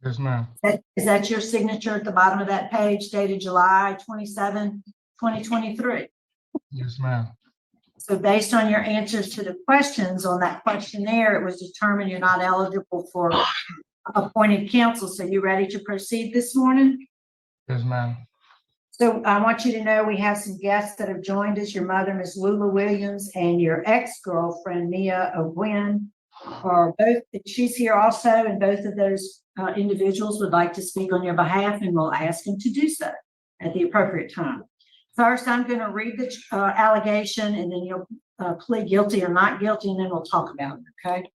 [SPEAKER 15] Yes, ma'am.
[SPEAKER 11] Is that your signature at the bottom of that page, dated July 27, 2023?
[SPEAKER 15] Yes, ma'am.
[SPEAKER 11] So based on your answers to the questions on that questionnaire, it was determined you're not eligible for appointed counsel. So you ready to proceed this morning?
[SPEAKER 15] Yes, ma'am.
[SPEAKER 11] So I want you to know we have some guests that have joined us. Your mother, Miss Lula Williams, and your ex-girlfriend, Mia O'Gwen, are both, she's here also, and both of those individuals would like to speak on your behalf, and we'll ask them to do so at the appropriate time. First, I'm going to read the allegation, and then you'll plead guilty or not guilty, and then we'll talk about it, okay?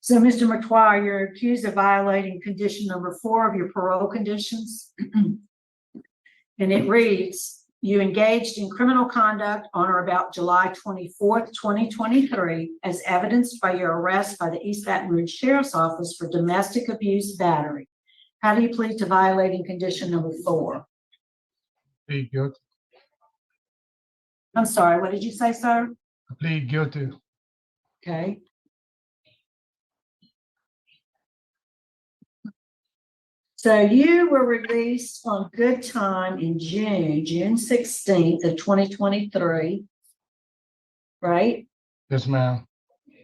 [SPEAKER 11] So, Mr. Matoir, you're accused of violating condition number 4 of your parole conditions. And it reads, you engaged in criminal conduct on or about July 24th, 2023, as evidenced by your arrest by the East Baton Rouge Sheriff's Office for domestic abuse battery. How do you plead to violating condition number 4?
[SPEAKER 15] Plead guilty.
[SPEAKER 11] I'm sorry, what did you say, sir?
[SPEAKER 15] I plead guilty.
[SPEAKER 11] Okay. So you were released on good time in June 16th of 2023, right?
[SPEAKER 15] Yes, ma'am.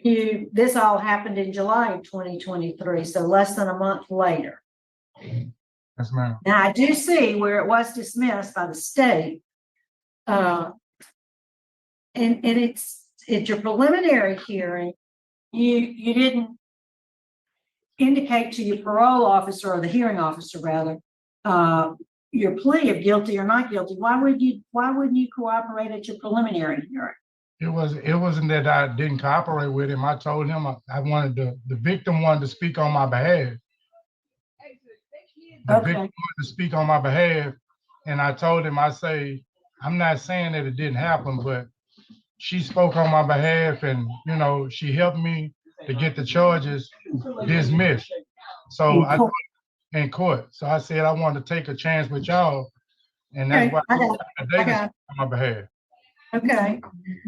[SPEAKER 11] This all happened in July of 2023, so less than a month later.
[SPEAKER 15] Yes, ma'am.
[SPEAKER 11] Now, I do see where it was dismissed by the state. And it's your preliminary hearing. You didn't indicate to your parole officer or the hearing officer rather, your plea of guilty or not guilty. Why wouldn't you cooperate at your preliminary hearing?
[SPEAKER 15] It wasn't that I didn't cooperate with him. I told him I wanted the victim wanted to speak on my behalf. The victim wanted to speak on my behalf, and I told him, I'm not saying that it didn't happen, but she spoke on my behalf, and she helped me to get the charges dismissed. So in court. So I said I wanted to take a chance with y'all, and that's why they can speak on my behalf.
[SPEAKER 11] Okay,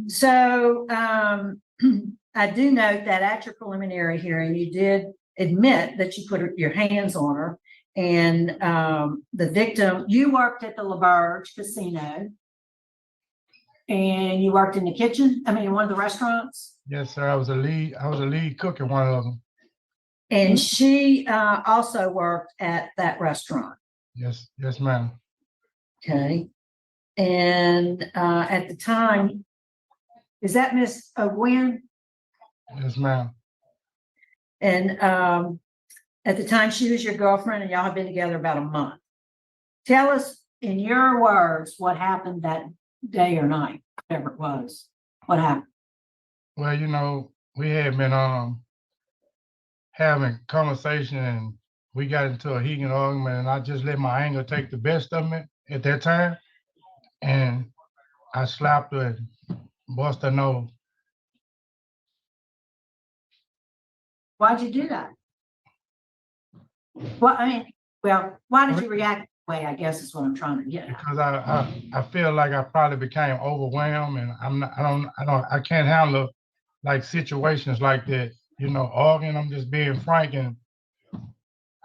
[SPEAKER 11] so I do note that at your preliminary hearing, you did admit that you put your hands on her, and the victim, you worked at the LaBerge Casino, and you worked in the kitchen, in one of the restaurants?
[SPEAKER 15] Yes, sir, I was a lead cook in one of them.
[SPEAKER 11] And she also worked at that restaurant?
[SPEAKER 15] Yes, ma'am.
[SPEAKER 11] Okay. And at the time, is that Miss O'Gwen?
[SPEAKER 15] Yes, ma'am.
[SPEAKER 11] And at the time, she was your girlfriend, and y'all have been together about a month. Tell us, in your words, what happened that day or night, whatever it was. What happened?
[SPEAKER 15] Well, we had been having conversation, and we got into a heated argument, and I just let my anger take the best of me at that time. And I slapped her and bust her nose.
[SPEAKER 11] Why'd you do that? Well, why did you react that way? I guess is what I'm trying to get at.
[SPEAKER 15] Because I feel like I probably became overwhelmed, and I can't handle like situations like that. Arguing. I'm just being frank, and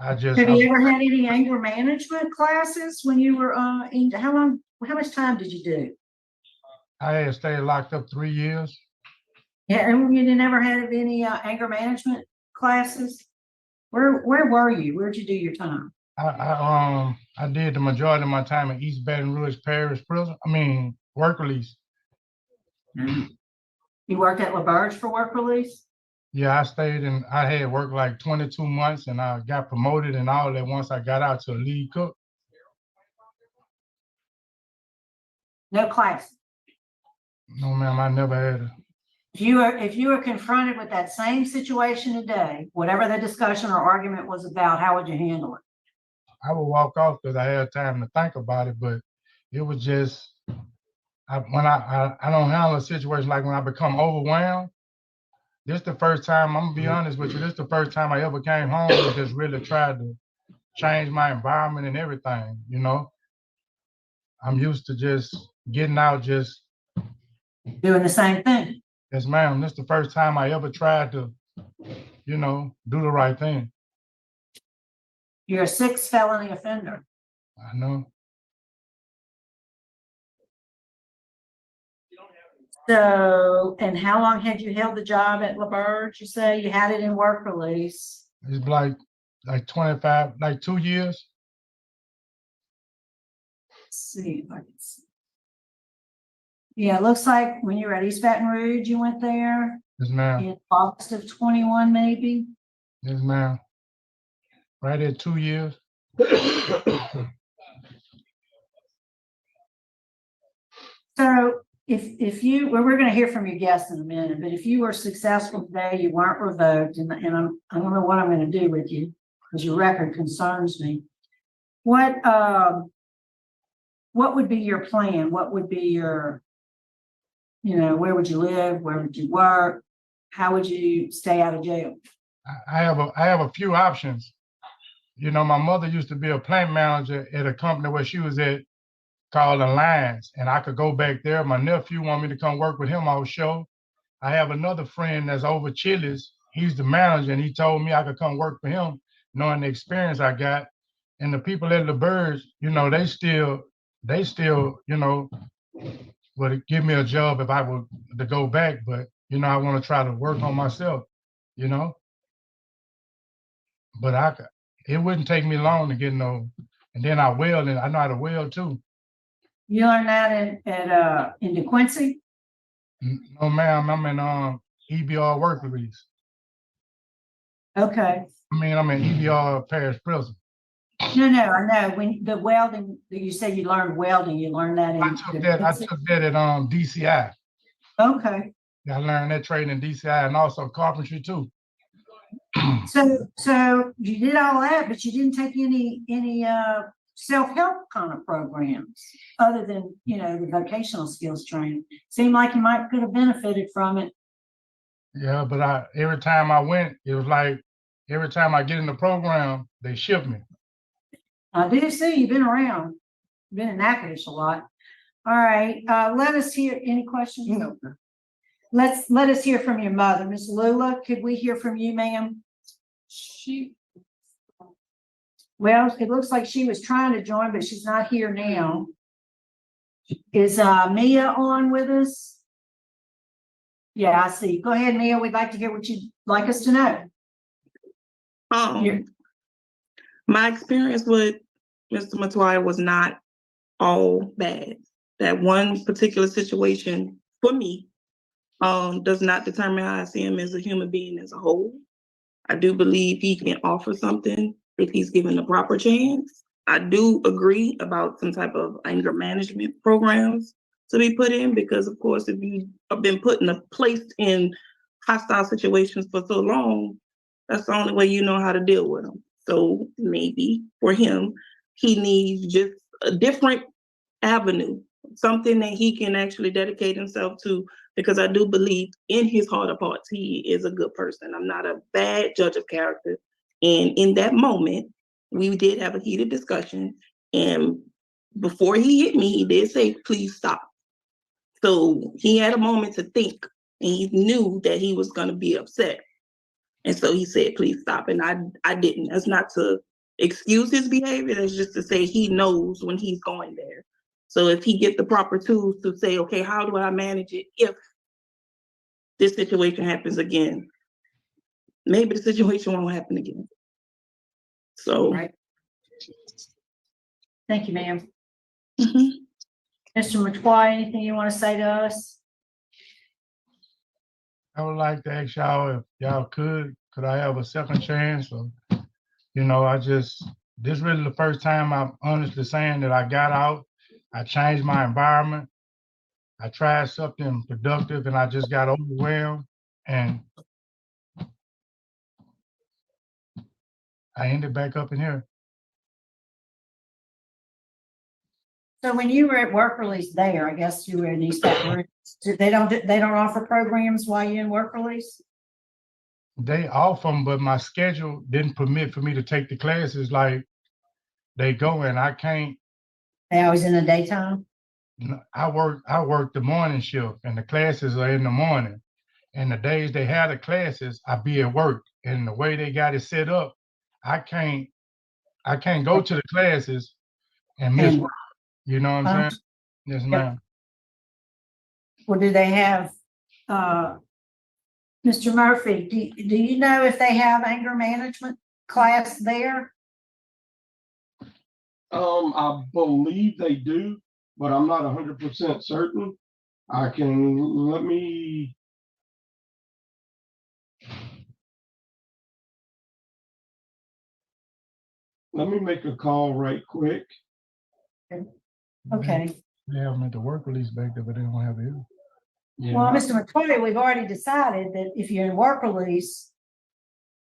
[SPEAKER 11] Have you ever had any anger management classes when you were how much time did you do?
[SPEAKER 15] I had stayed locked up 3 years.
[SPEAKER 11] Yeah, and you never had any anger management classes? Where were you? Where'd you do your time?
[SPEAKER 15] I did the majority of my time in East Baton Rouge Parish Prison. Work release.
[SPEAKER 11] You worked at LaBerge for work release?
[SPEAKER 15] Yeah, I had worked like 22 months, and I got promoted and all that once I got out to a lead cook.
[SPEAKER 11] No class.
[SPEAKER 15] No, ma'am, I never had it.
[SPEAKER 11] If you were confronted with that same situation today, whatever the discussion or argument was about, how would you handle it?
[SPEAKER 15] I would walk off because I had time to think about it, but it was just when I don't handle a situation like when I become overwhelmed. This the first time, I'm gonna be honest with you, this the first time I ever came home and just really tried to change my environment and everything, I'm used to just getting out, just
[SPEAKER 11] doing the same thing.
[SPEAKER 15] Yes, ma'am. This is the first time I ever tried to, do the right thing.
[SPEAKER 11] You're a 6th felony offender.
[SPEAKER 15] I know.
[SPEAKER 11] So, and how long had you held the job at LaBerge? You say you had it in work release.
[SPEAKER 15] It's like 25, like 2 years.
[SPEAKER 11] Let's see if I can see. Yeah, it looks like when you were at East Baton Rouge, you went there.
[SPEAKER 15] Yes, ma'am.
[SPEAKER 11] In August of 21, maybe.
[SPEAKER 15] Yes, ma'am. Right at 2 years.
[SPEAKER 11] So if you, well, we're going to hear from your guests in a minute, but if you were successful today, you weren't revoked, and I don't know what I'm going to do with you because your record concerns me. What would be your plan? What would be your, where would you live? Where would you work? How would you stay out of jail?
[SPEAKER 15] I have a few options. you know, my mother used to be a plant manager at a company where she was at called Alliance, and I could go back there. My nephew wanted me to come work with him on show. I have another friend that's over Chili's. He's the manager, and he told me I could come work for him, knowing the experience I got. And the people at the Birds, you know, they still, you know, would give me a job if I were to go back. But, you know, I want to try to work on myself, you know. But it wouldn't take me long to get no, and then I weld, and I know how to weld too.
[SPEAKER 11] You learned that in DeQuincy?
[SPEAKER 15] No, ma'am, I'm in EBR work release.
[SPEAKER 11] Okay.
[SPEAKER 15] I mean, I'm in EBR Parish Prison.
[SPEAKER 11] No, I know. When the welding, you said you learned welding, you learned that in
[SPEAKER 15] I took that at DCI.
[SPEAKER 11] Okay.
[SPEAKER 15] I learned that trade in DCI and also carpentry too.
[SPEAKER 11] So you did all that, but you didn't take any self-help kind of programs other than, you know, the vocational skills training. Seemed like you could have benefited from it.
[SPEAKER 15] Yeah, but every time I went, it was like every time I get in the program, they shift me.
[SPEAKER 11] I do see you've been around, been in Natchitoches a lot. All right, let us hear any questions.
[SPEAKER 8] No.
[SPEAKER 11] Let us hear from your mother, Miss Lula. Could we hear from you, ma'am? Well, it looks like she was trying to join, but she's not here now. Is Mia on with us? Yeah, I see. Go ahead, Mia. We'd like to hear what you'd like us to know.
[SPEAKER 16] My experience with Mr. Matuaya was not all bad. That one particular situation for me does not determine how I see him as a human being as a whole. I do believe he can offer something if he's given the proper chance. I do agree about some type of anger management programs to be put in, because of course, if you have been placed in hostile situations for so long, that's the only way you know how to deal with them. So maybe for him, he needs just a different avenue, something that he can actually dedicate himself to, because I do believe in his heart of hearts, he is a good person. I'm not a bad judge of character. And in that moment, we did have a heated discussion. And before he hit me, he did say, please stop. So he had a moment to think, and he knew that he was going to be upset. And so he said, please stop. And I didn't. That's not to excuse his behavior. That's just to say he knows when he's going there. So if he gets the proper tools to say, okay, how do I manage it if this situation happens again? Maybe the situation won't happen again. So.
[SPEAKER 11] Right. Thank you, ma'am.
[SPEAKER 16] Mm-hmm.
[SPEAKER 11] Mr. McQuay, anything you want to say to us?
[SPEAKER 15] I would like to ask y'all if y'all could I have a second chance? Or, you know, this really the first time I'm honestly saying that I got out. I changed my environment. I tried something productive and I just got overwhelmed, and I ended back up in here.
[SPEAKER 11] So when you were at work release there, I guess you were in East Baton Rouge. They don't offer programs while you're in work release?
[SPEAKER 15] They offer them, but my schedule didn't permit for me to take the classes like they go, and I can't.
[SPEAKER 11] They always in the daytime?
[SPEAKER 15] I work the morning shift, and the classes are in the morning. And the days they have the classes, I be at work. And the way they got it set up, I can't go to the classes and miss work. You know what I'm saying? Yes, ma'am.
[SPEAKER 11] Well, do they have, Mr. Murphy, do you know if they have anger management class there?
[SPEAKER 17] I believe they do, but I'm not 100% certain. Let me make a call right quick.
[SPEAKER 11] Okay.
[SPEAKER 15] They have them at the work release back there, but they don't have it.
[SPEAKER 17] Yeah.
[SPEAKER 11] Well, Mr. McCoy, we've already decided that if you're in work release,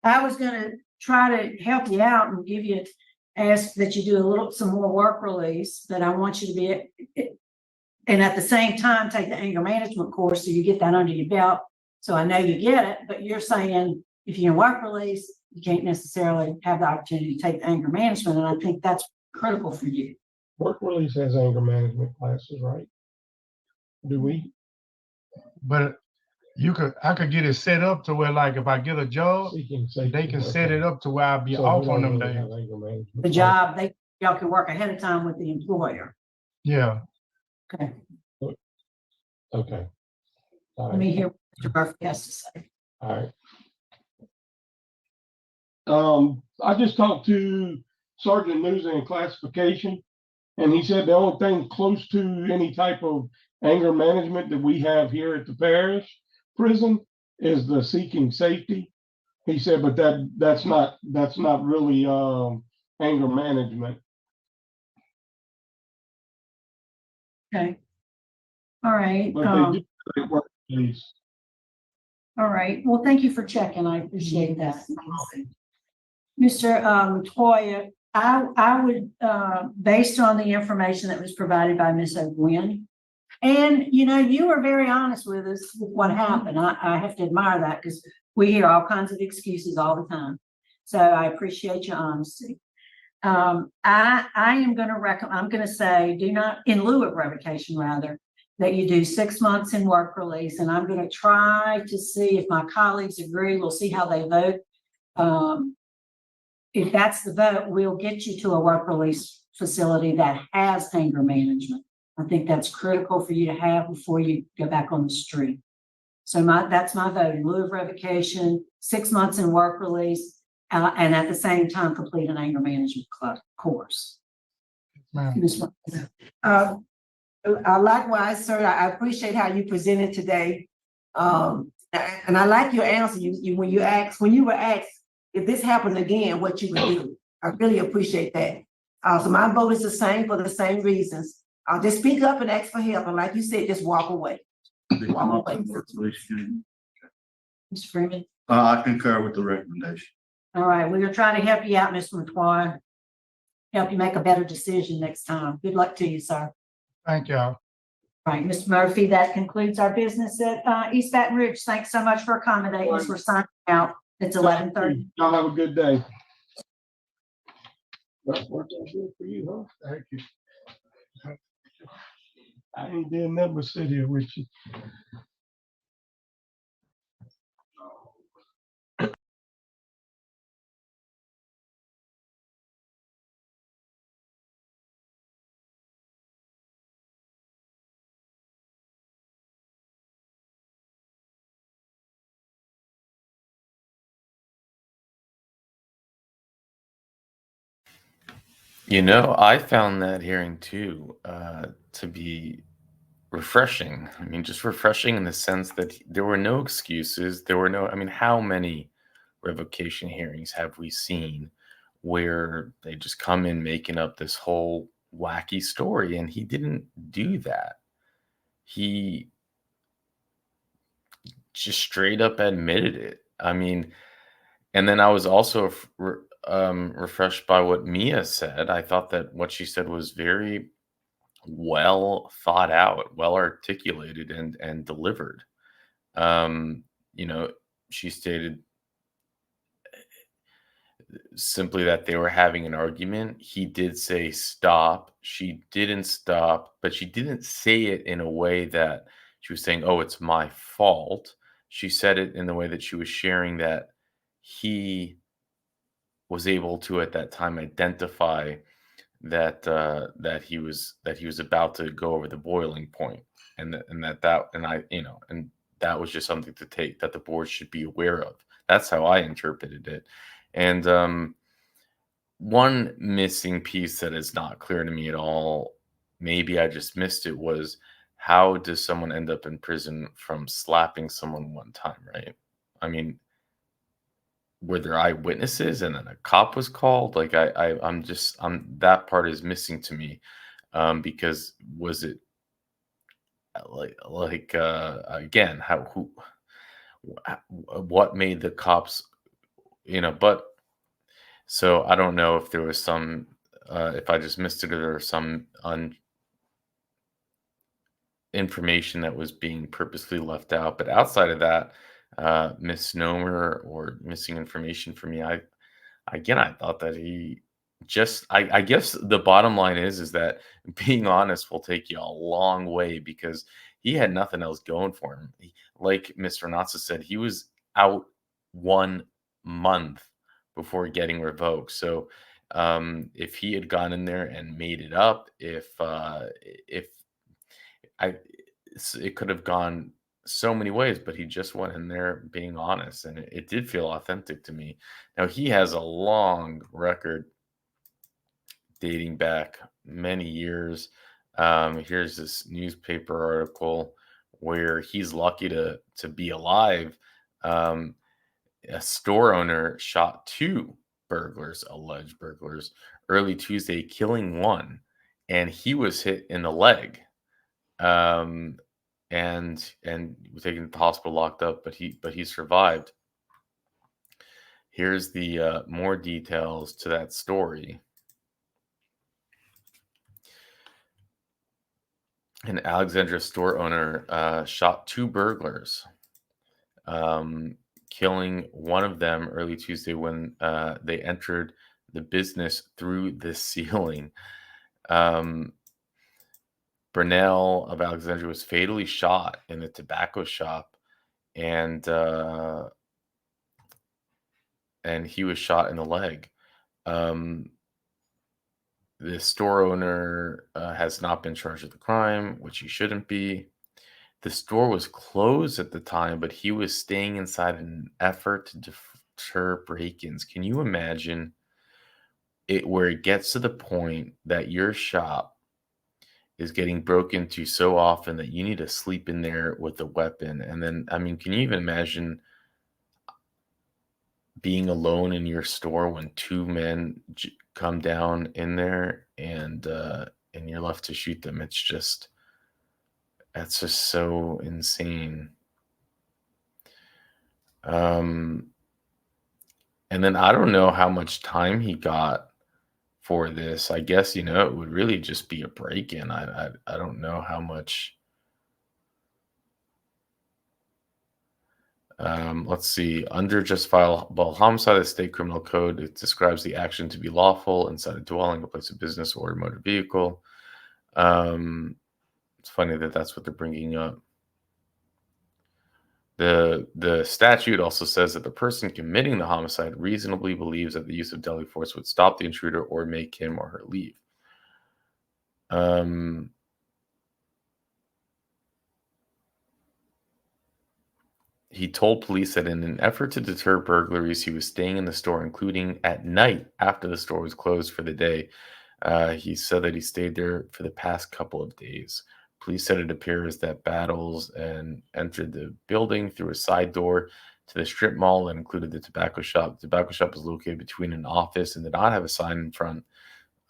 [SPEAKER 11] I was gonna try to help you out and ask that you do some more work release, but I want you to be, and at the same time, take the anger management course so you get that under your belt. So I know you get it, but you're saying if you're in work release, you can't necessarily have the opportunity to take anger management, and I think that's critical for you.
[SPEAKER 17] Work release has anger management classes, right? Do we?
[SPEAKER 15] But I could get it set up to where, like, if I get a job, they can set it up to where I'll be off on them days.
[SPEAKER 11] The job, y'all can work ahead of time with the employer.
[SPEAKER 15] Yeah.
[SPEAKER 11] Okay,
[SPEAKER 17] Okay. All
[SPEAKER 11] let me
[SPEAKER 17] right.
[SPEAKER 11] hear what Mr. Murphy has to say.
[SPEAKER 17] All right. I just talked to Sergeant Newsom in classification, and he said the only thing close to any type of anger management that we have here at the parish prison is the seeking safety. He said, but that's not really anger management.
[SPEAKER 11] Okay. All right.
[SPEAKER 17] But they do it work release.
[SPEAKER 11] All right. Well, thank you for checking. I appreciate that. Mr. Toya, I would, based on the information that was provided by Ms. O'Gwen, and you were very honest with us with what happened. I have to admire that because we hear all kinds of excuses all the time. So I appreciate your honesty. I am going to recommend, I'm going to say, do not, in lieu of revocation rather, that you do 6 months in work release. And I'm going to try to see if my colleagues agree. We'll see how they vote. If that's the vote, we'll get you to a work release facility that has anger management. I think that's critical for you to have before you go back on the street. So that's my vote. In lieu of revocation, 6 months in work release, and at the same time complete an anger management course. Likewise, sir, I appreciate how you presented today. And I like your answer. When you were asked if this happened again, what you would do. I really appreciate that. So my vote is the same for the same reasons. Just speak up and ask for help. And like you said, just walk away. Walk away. Mr. Freeman?
[SPEAKER 13] I concur with the recommendation.
[SPEAKER 11] All right, we're gonna try to help you out, Mr. McTwine. Help you make a better decision next time. Good luck to you, sir.
[SPEAKER 15] Thank y'all.
[SPEAKER 11] All right, Mr. Murphy, that concludes our business at East Baton Rouge. Thanks so much for accommodating us. We're signing out. It's 11:30.
[SPEAKER 17] Y'all have a good day. That worked out good for you, huh?
[SPEAKER 15] Thank you. I ain't did nothing but sit here with you.
[SPEAKER 6] I found that hearing too to be refreshing. I mean, just refreshing in the sense that there were no excuses. How many revocation hearings have we seen where they just come in making up this whole wacky story? And he didn't do that. He just straight up admitted it. I mean, and then I was also refreshed by what Mia said. I thought that what she said was very well thought out, well articulated, and delivered. She stated simply that they were having an argument. He did say stop. She didn't stop, but she didn't say it in a way that she was saying, oh, it's my fault. She said it in the way that she was sharing that he was able to at that time identify that he was about to go over the boiling point, and that was just something to take that the board should be aware of. That's how I interpreted it. And one missing piece that is not clear to me at all, maybe I just missed it, was how does someone end up in prison from slapping someone one time, right? I mean, were there eyewitnesses and then a cop was called? Like I'm that part is missing to me, because was it again, what made the cops, but so I don't know if there was some, if I just missed it, or there was some information that was being purposely left out. But outside of that, misnomer or missing information from me. I thought that he just, I guess the bottom line is that being honest will take you a long way, because he had nothing else going for him. Like Mr. Natsa said, he was out 1 month before getting revoked. So if he had gone in there and made it up, if I, it could have gone so many ways, but he just went in there being honest, and it did feel authentic to me. Now he has a long record dating back many years. Here's this newspaper article where he's lucky to be alive. A store owner shot 2 burglars, alleged burglars, early Tuesday, killing one, and he was hit in the leg. And was taken to the hospital, locked up, but he survived. Here's the more details to that story. An Alexandria store owner shot 2 burglars, killing one of them early Tuesday when they entered the business through the ceiling. Burnell of Alexandria was fatally shot in the tobacco shop, and he was shot in the leg. The store owner has not been charged with the crime, which he shouldn't be. The store was closed at the time, but he was staying inside in an effort to deter break-ins. Can you imagine it, where it gets to the point that your shop is getting broken into so often that you need to sleep in there with a weapon? And then, I mean, can you even imagine being alone in your store when 2 men come down in there and you're left to shoot them? That's just so insane. And then I don't know how much time he got for this. I guess, it would really just be a break-in. I don't know how much. Let's see. Under justifiable homicide of the state criminal code, it describes the action to be lawful inside a dwelling, a place of business, or a motor vehicle. It's funny that that's what they're bringing up. The statute also says that the person committing the homicide reasonably believes that the use of deadly force would stop the intruder or make him or her leave. He told police that in an effort to deter burglaries, he was staying in the store, including at night after the store was closed for the day. He said that he stayed there for the past couple of days. Police said it appears that Battles and entered the building through a side door to the strip mall that included the tobacco shop. The tobacco shop was located between an office and did not have a sign in front.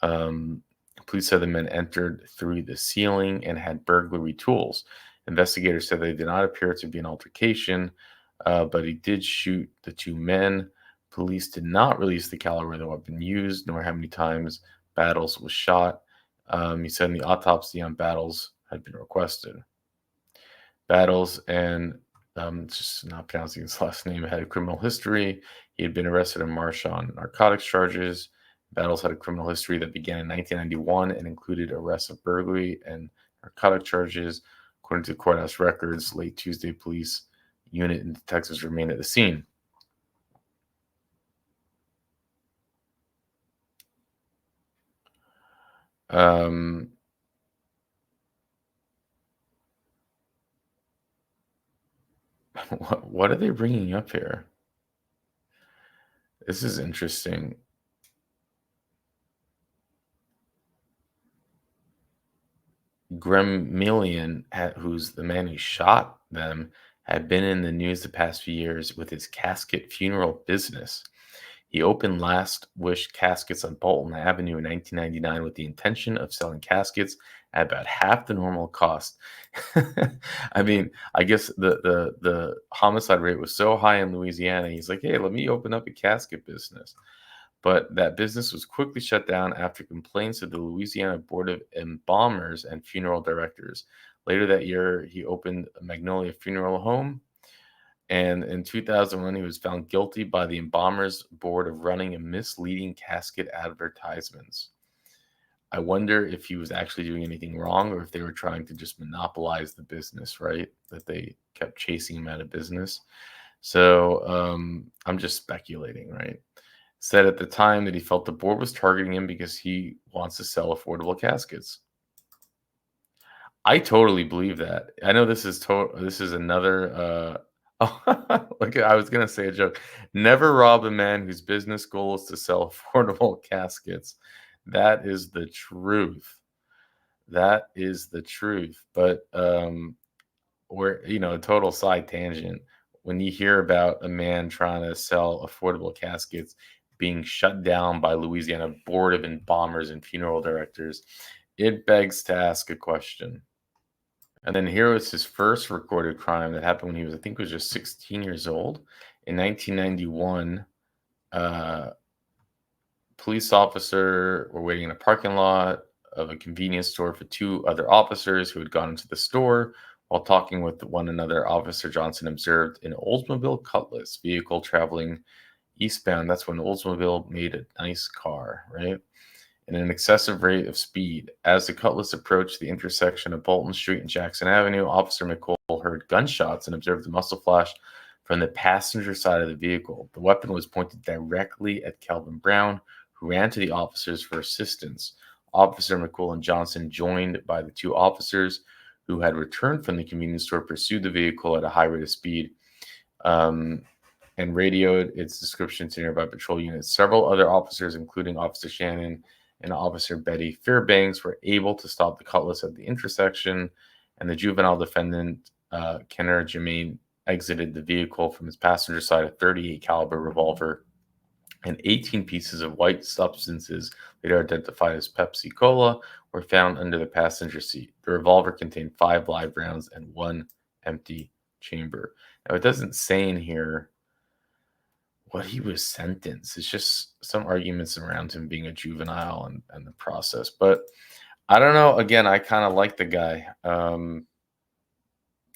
[SPEAKER 6] Police said the men entered through the ceiling and had burglary tools. Investigators said they did not appear to be an altercation, but he did shoot the 2 men. Police did not release the caliber of the weapon used, nor how many times Battles was shot. He said the autopsy on Battles had been requested. Battles, and just not pronouncing his last name, had a criminal history. He had been arrested in March on narcotics charges. Battles had a criminal history that began in 1991 and included arrests of burglary and narcotic charges. According to courthouse records, late Tuesday, police unit and detectives remained at the scene. What are they bringing up here? This is interesting. Gremillion, who's the man who shot them, had been in the news the past few years with his casket funeral business. He opened Last Wish Caskets on Bolton Avenue in 1999 with the intention of selling caskets at about half the normal cost. I mean, I guess the homicide rate was so high in Louisiana, he's like, hey, let me open up a casket business. But that business was quickly shut down after complaints of the Louisiana Board of Embalmers and Funeral Directors. Later that year, he opened a Magnolia Funeral Home. And in 2001, he was found guilty by the Embalmers Board of running a misleading casket advertisements. I wonder if he was actually doing anything wrong or if they were trying to just monopolize the business, right? That they kept chasing him out of business. So I'm just speculating, right? Said at the time that he felt the board was targeting him because he wants to sell affordable caskets. I totally believe that. I know this is another look, I was gonna say a joke. Never rob a man whose business goal is to sell affordable caskets. That is the truth. That is the truth. But or a total side tangent. When you hear about a man trying to sell affordable caskets being shut down by Louisiana Board of Embalmers and Funeral Directors, it begs to ask a question. And then here was his first recorded crime that happened when he was, I think, was just 16 years old. In 1991, police officer were waiting in a parking lot of a convenience store for two other officers who had gone into the store. While talking with one another, Officer Johnson observed an Oldsmobile Cutlass vehicle traveling eastbound. That's when Oldsmobile made a nice car, right? In an excessive rate of speed. As the Cutlass approached the intersection of Bolton Street and Jackson Avenue, Officer McCool heard gunshots and observed a muzzle flash from the passenger side of the vehicle. The weapon was pointed directly at Kelvin Brown, who ran to the officers for assistance. Officer McCool and Johnson, joined by the two officers who had returned from the convenience store, pursued the vehicle at a high rate of speed and radioed its description to nearby patrol units. Several other officers, including Officer Shannon and Officer Betty Fairbanks, were able to stop the Cutlass at the intersection, and the juvenile defendant, Kenard Jermaine, exited the vehicle from his passenger side. A .38 caliber revolver and 18 pieces of white substances, later identified as Pepsi Cola, were found under the passenger seat. The revolver contained 5 live rounds and 1 empty chamber. Now, it doesn't say in here what he was sentenced. It's just some arguments around him being a juvenile and the process. But I don't know. Again, I kind of like the guy.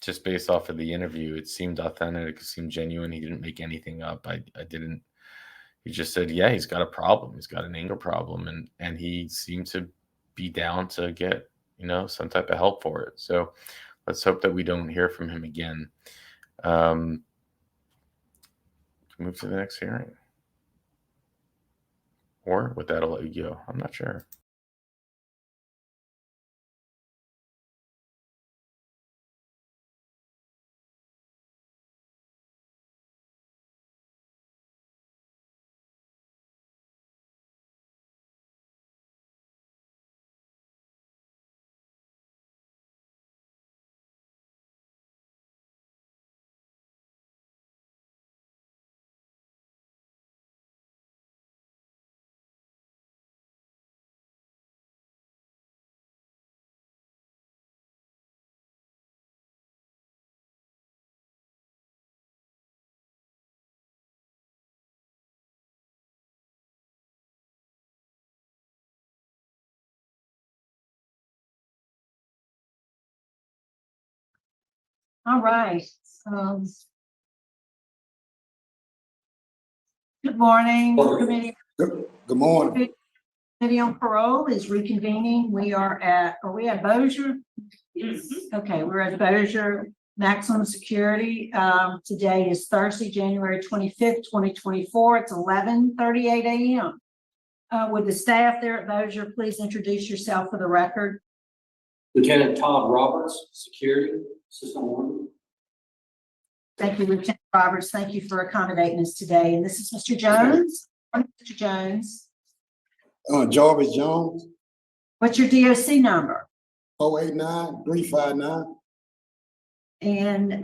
[SPEAKER 6] Just based off of the interview, it seemed authentic. It seemed genuine. He didn't make anything up. I didn't. He just said, yeah, he's got a problem. He's got an anger problem. And he seemed to be down to get, some type of help for it. So let's hope that we don't hear from him again. Move to the next hearing. Or with that, I'll let you go. I'm not sure.
[SPEAKER 11] All right. Good morning, committee.
[SPEAKER 18] Good morning.
[SPEAKER 11] Committee on Parole is reconvening. Are we at Bossier? Okay, we're at Bossier Maximum Security. Today is Thursday, January 25th, 2024. It's 11:38 a.m. Would the staff there at Bossier please introduce yourself for the record?
[SPEAKER 19] Lieutenant Todd Roberts, Security, Assistant Warden.
[SPEAKER 11] Thank you, Lieutenant Roberts. Thank you for accommodating us today. And this is Mr. Jones. Mr. Jones.
[SPEAKER 18] Jarvis Jones.
[SPEAKER 11] What's your DOC number?
[SPEAKER 18] 489-359.
[SPEAKER 11] And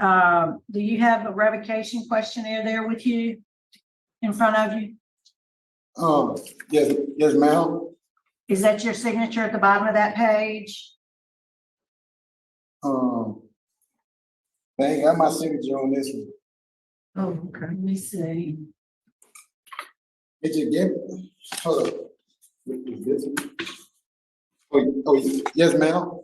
[SPEAKER 11] do you have a revocation questionnaire there with you in front of you?
[SPEAKER 18] Yes, ma'am.
[SPEAKER 11] Is that your signature at the bottom of that page?
[SPEAKER 18] I ain't got my signature on this one.
[SPEAKER 11] Oh, okay. Let me see.
[SPEAKER 18] Did you get hold up. Oh, yes, ma'am.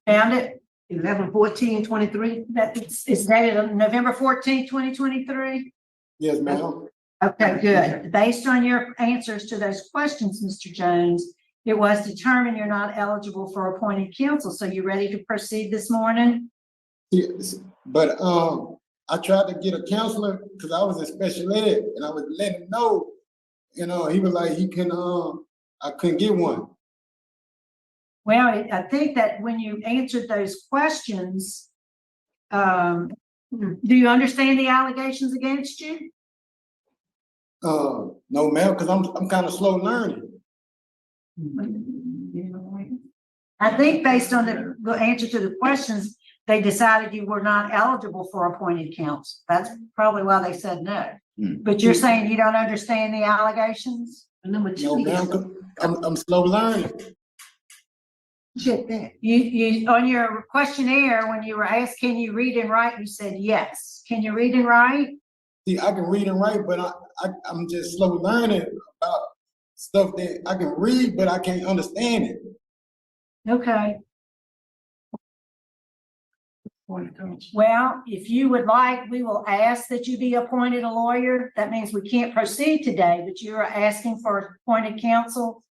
[SPEAKER 11] Found it? 11/14/23, that is dated on November 14th, 2023?
[SPEAKER 4] Yes, ma'am.
[SPEAKER 11] Okay, good. Based on your answers to those questions, Mr. Jones, it was determined you're not eligible for appointed counsel. So you ready to proceed this morning?
[SPEAKER 18] Yes, but I tried to get a counselor because I was in special ed, and I was letting him know, he was like, I couldn't get one.
[SPEAKER 11] Well, I think that when you answered those questions, do you understand the allegations against you?
[SPEAKER 18] No, ma'am, because I'm kind of slow learning.
[SPEAKER 11] I think based on the answer to the questions, they decided you were not eligible for appointed counsel. That's probably why they said no. But you're saying you don't understand the allegations?
[SPEAKER 18] No, ma'am, I'm slow learning.
[SPEAKER 11] You on your questionnaire, when you were asked, can you read and write, you said yes. Can you read and write?
[SPEAKER 18] See, I can read and write, but I'm just slow learning about stuff that I can read, but I can't understand it.
[SPEAKER 11] Okay. Well, if you would like, we will ask that you be appointed a lawyer. That means we can't proceed today, but you are asking for appointed counsel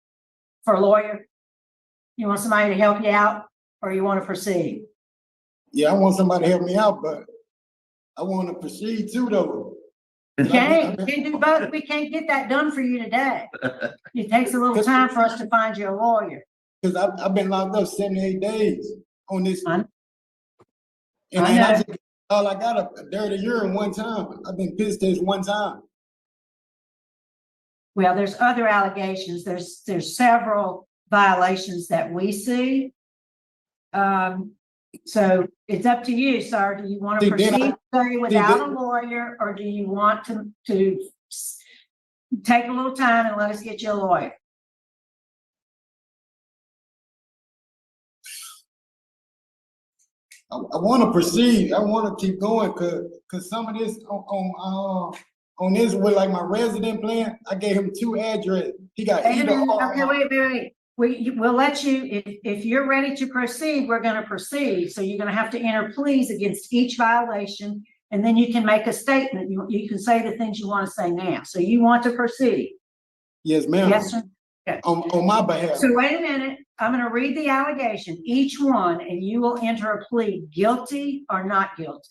[SPEAKER 11] for a lawyer. You want somebody to help you out, or you want to proceed?
[SPEAKER 18] Yeah, I want somebody to help me out, but I want to proceed too, though.
[SPEAKER 11] You can't do both. We can't get that done for you today. It takes a little time for us to find you a lawyer.
[SPEAKER 18] Because I've been locked up 78 days on this. All I got a dirty urine one time. I've been piss test one time.
[SPEAKER 11] Well, there's other allegations. There's several violations that we see. So it's up to you, sir. Do you want to proceed without a lawyer, or do you want to take a little time and let us get you a lawyer?
[SPEAKER 18] I want to proceed. I want to keep going because some of this on this with like my resident plan, I gave him 2 addresses. He got either or.
[SPEAKER 11] Okay, wait. We'll let you, if you're ready to proceed, we're going to proceed. So you're going to have to enter pleas against each violation, and then you can make a statement. You can say the things you want to say now. So you want to proceed?
[SPEAKER 18] Yes, ma'am.
[SPEAKER 11] Yes, sir. Okay.
[SPEAKER 18] On my behalf.
[SPEAKER 11] So wait a minute. I'm going to read the allegation, each one, and you will enter a plea guilty or not guilty.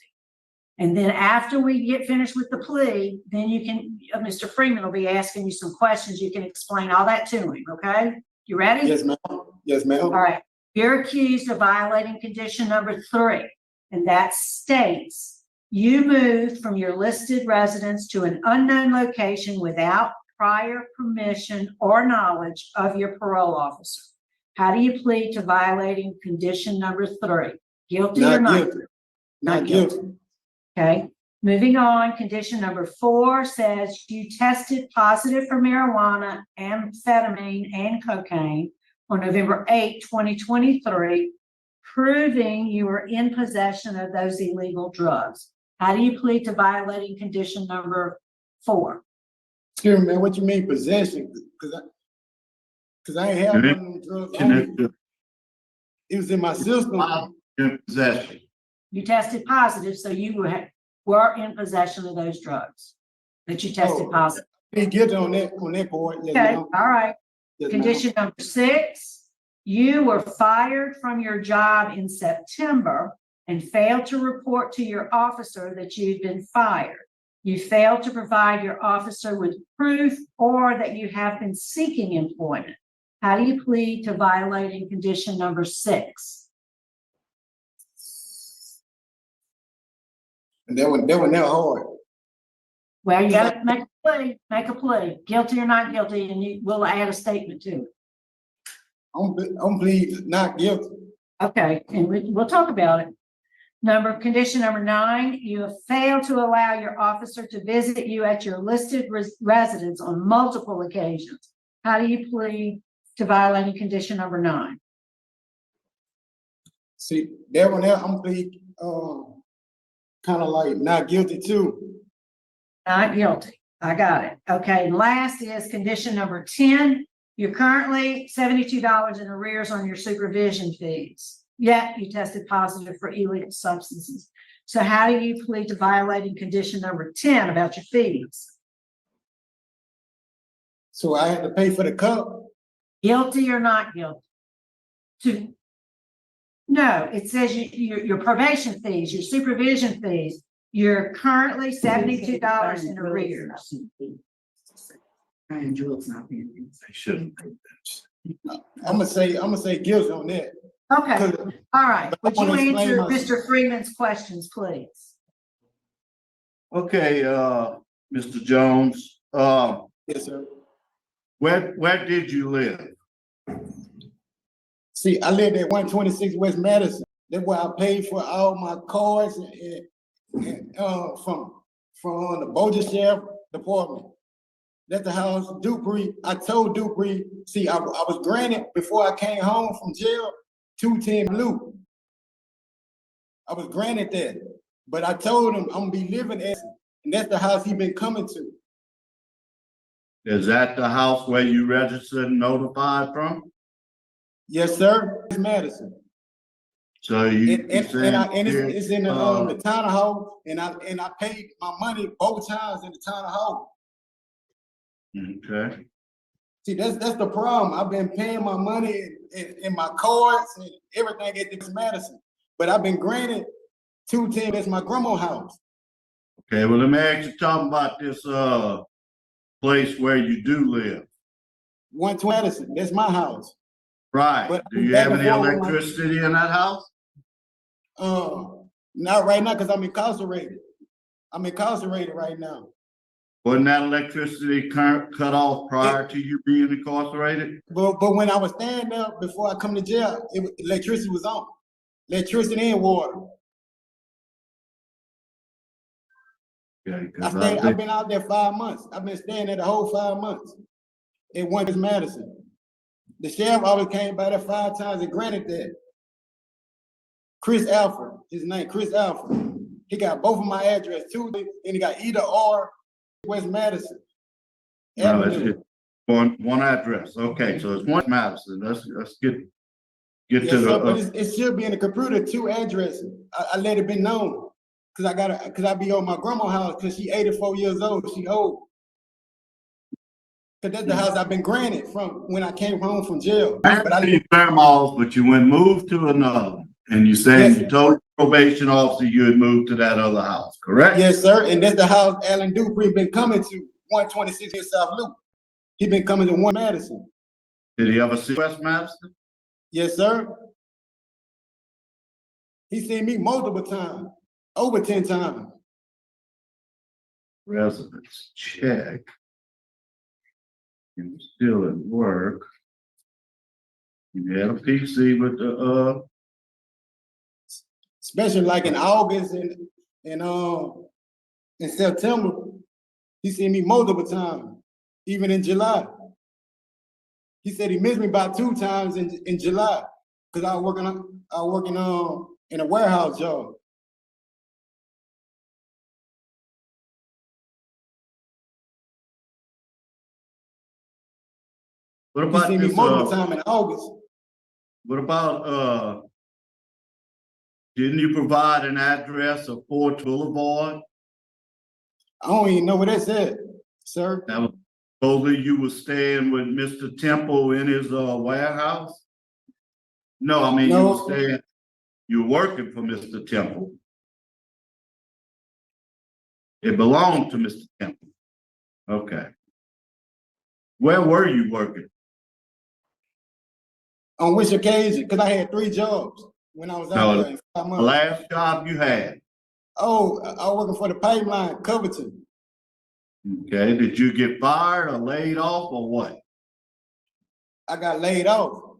[SPEAKER 11] And then after we get finished with the plea, then you can, Mr. Freeman will be asking you some questions. You can explain all that to him. Okay. You ready?
[SPEAKER 18] Yes, ma'am. Yes, ma'am.
[SPEAKER 11] All right. You're accused of violating condition number 3, and that states you moved from your listed residence to an unknown location without prior permission or knowledge of your parole officer. How do you plead to violating condition number 3? Guilty or not?
[SPEAKER 18] Guilty. Not guilty.
[SPEAKER 11] Okay. Moving on, condition number 4 says you tested positive for marijuana, amphetamine, and cocaine on November 8, 2023, proving you were in possession of those illegal drugs. How do you plead to violating condition number 4?
[SPEAKER 18] Excuse me, man, what you mean possession? Because I ain't had one of them drugs. It was in my system.
[SPEAKER 13] In possession.
[SPEAKER 11] You tested positive, so you were in possession of those drugs that you tested positive.
[SPEAKER 18] Be guilty on that part. Yes,
[SPEAKER 11] Okay,
[SPEAKER 18] ma'am.
[SPEAKER 11] all right.
[SPEAKER 18] Yes,
[SPEAKER 11] Condition number 6, you were fired from your job in September and failed to report to your officer that you'd been fired. You failed to provide your officer with proof or that you have been seeking employment. How do you plead to violating condition number 6?
[SPEAKER 18] And that one that hard.
[SPEAKER 11] Well, you got to make a plea, guilty or not guilty, and you will add a statement to it.
[SPEAKER 18] I'm plead not guilty.
[SPEAKER 11] Okay, and we'll talk about it. Condition number 9, you have failed to allow your officer to visit you at your listed residence on multiple occasions. How do you plead to violating condition number 9?
[SPEAKER 18] See, that one there, I'm plead kind of like not guilty too.
[SPEAKER 11] Not guilty. I got it. Okay, and last is condition number 10. You're currently $72 in arrears on your supervision fees. yet you tested positive for illegal substances. So how do you plead to violating condition number 10 about your fees?
[SPEAKER 18] So I had to pay for the cup?
[SPEAKER 11] Guilty or not guilty? No, it says your probation fees, your supervision fees, you're currently $72 in arrears.
[SPEAKER 13] They shouldn't do that.
[SPEAKER 18] I'm gonna say guilty on that.
[SPEAKER 11] Okay, all right. Would you
[SPEAKER 18] wanna explain
[SPEAKER 11] answer
[SPEAKER 18] my-
[SPEAKER 11] Mr. Freeman's questions, please?
[SPEAKER 13] Okay, Mr. Jones,
[SPEAKER 18] Yes, sir.
[SPEAKER 13] where did you live?
[SPEAKER 18] See, I lived at 126 West Madison. That's where I paid for all my cards and from the Bossier Sheriff Department. That's the house Dupree. I told Dupree, see, I was granted before I came home from jail 210 Blue. I was granted that, but I told him I'm gonna be living at, and that's the house he been coming to.
[SPEAKER 13] Is that the house where you registered and notified from?
[SPEAKER 18] Yes, sir. It's Madison.
[SPEAKER 13] So you
[SPEAKER 18] And it's in the town hall, and I paid my money both times in the town hall.
[SPEAKER 13] Okay.
[SPEAKER 18] See, that's the problem. I've been paying my money in my cards and everything at this Madison, but I've been granted 210. That's my grandma's house.
[SPEAKER 13] Okay, well, let me ask you talking about this place where you do live.
[SPEAKER 18] 120 Madison. That's my house.
[SPEAKER 13] Right.
[SPEAKER 18] But
[SPEAKER 13] Do you have any electricity in that house?
[SPEAKER 18] Not right now because I'm incarcerated. I'm incarcerated right now.
[SPEAKER 13] Wasn't that electricity cut off prior to you being incarcerated?
[SPEAKER 18] But when I was staying there before I come to jail, electricity was on. Electricity and water.
[SPEAKER 13] Okay,
[SPEAKER 18] I've been out there 5 months. I've been staying there the whole 5 months. It went Madison. The sheriff always came by there 5 times and granted that. Chris Alford, his name, Chris Alford. He got both of my address too, and he got either or West Madison.
[SPEAKER 13] No, it's one address. Okay, so it's West Madison. Let's get
[SPEAKER 18] Yes,
[SPEAKER 13] to the.
[SPEAKER 18] sir, but it should be in the computer 2 addresses. I let it be known because I be on my grandma's house because she 84 years old. She old. Cause that's the house I've been granted from when I came home from jail. But I
[SPEAKER 13] didn't grandma's, but you went moved to another, and you said you told the probation officer you had moved to that other house, correct?
[SPEAKER 18] Yes, sir, and that's the house Alan Dupree been coming to, 126 in South Loop. He been coming to 1 Madison.
[SPEAKER 13] Did he ever see West Madison?
[SPEAKER 18] Yes, sir. He seen me multiple times, over 10 times.
[SPEAKER 13] Residence check. You're still at work. You had a PC with the
[SPEAKER 18] Especially like in August and in September, he seen me multiple times, even in July. He said he missed me about 2 times in July because I was working in a warehouse job.
[SPEAKER 13] What about
[SPEAKER 18] he seen me
[SPEAKER 13] this,
[SPEAKER 18] multiple times in August.
[SPEAKER 13] What about didn't you provide an address of Fort Boulevard?
[SPEAKER 18] I don't even know what that said, sir.
[SPEAKER 13] That was supposedly you were staying with Mr. Temple in his warehouse? No, I mean
[SPEAKER 18] No.
[SPEAKER 13] you were working for Mr. Temple. It belonged to Mr. Temple. Okay. Where were you working?
[SPEAKER 18] On which occasion? Because I had 3 jobs when I was out there in 5
[SPEAKER 13] The
[SPEAKER 18] months.
[SPEAKER 13] last job you had.
[SPEAKER 18] Oh, I was working for the pipeline, Covington.
[SPEAKER 13] Okay, did you get fired or laid off or what?
[SPEAKER 18] I got laid off.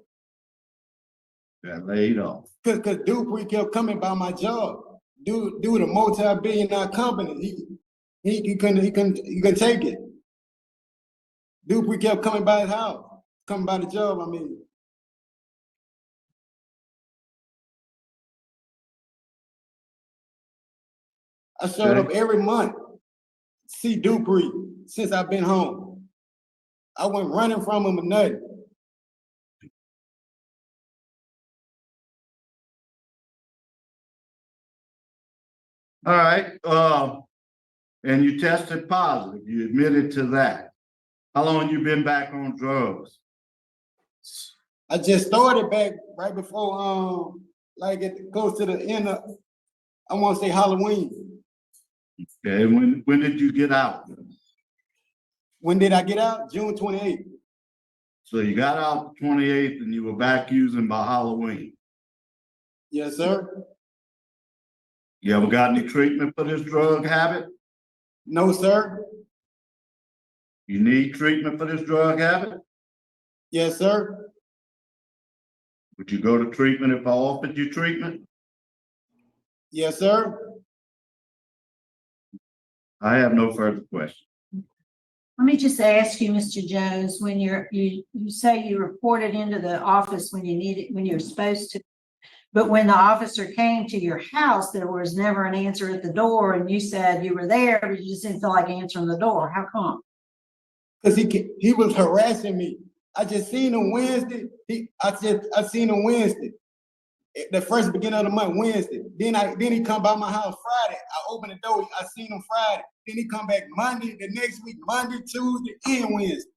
[SPEAKER 13] Got laid off.
[SPEAKER 18] Because Dupree kept coming by my job. Due to multi-billion-dollar company, he couldn't take it. Dupree kept coming by his house, coming by the job, I mean. I showed up every month, see Dupree since I've been home. I went running from him or nothing.
[SPEAKER 13] All right, and you tested positive, you admitted to that. How long you been back on drugs?
[SPEAKER 18] I just started back right before, like it goes to the end of, I want to say Halloween.
[SPEAKER 13] Okay, when did you get out?
[SPEAKER 18] When did I get out? June 28th.
[SPEAKER 13] So you got out the 28th and you were back using by Halloween.
[SPEAKER 18] Yes, sir.
[SPEAKER 13] You ever got any treatment for this drug habit?
[SPEAKER 18] No, sir.
[SPEAKER 13] You need treatment for this drug habit?
[SPEAKER 18] Yes, sir.
[SPEAKER 13] Would you go to treatment if I offered you treatment?
[SPEAKER 18] Yes, sir.
[SPEAKER 13] I have no further questions.
[SPEAKER 11] Let me just ask you, Mr. Jones, when you say you reported into the office when you needed, when you're supposed to, but when the officer came to your house, there was never an answer at the door, and you said you were there, but you just didn't feel like answering the door. How come?
[SPEAKER 18] Because he was harassing me. I just seen him Wednesday. I seen him Wednesday. The first beginning of the month, Wednesday. Then he come by my house Friday. I opened the door. I seen him Friday. Then he come back Monday, the next week, Monday, Tuesday, and Wednesday.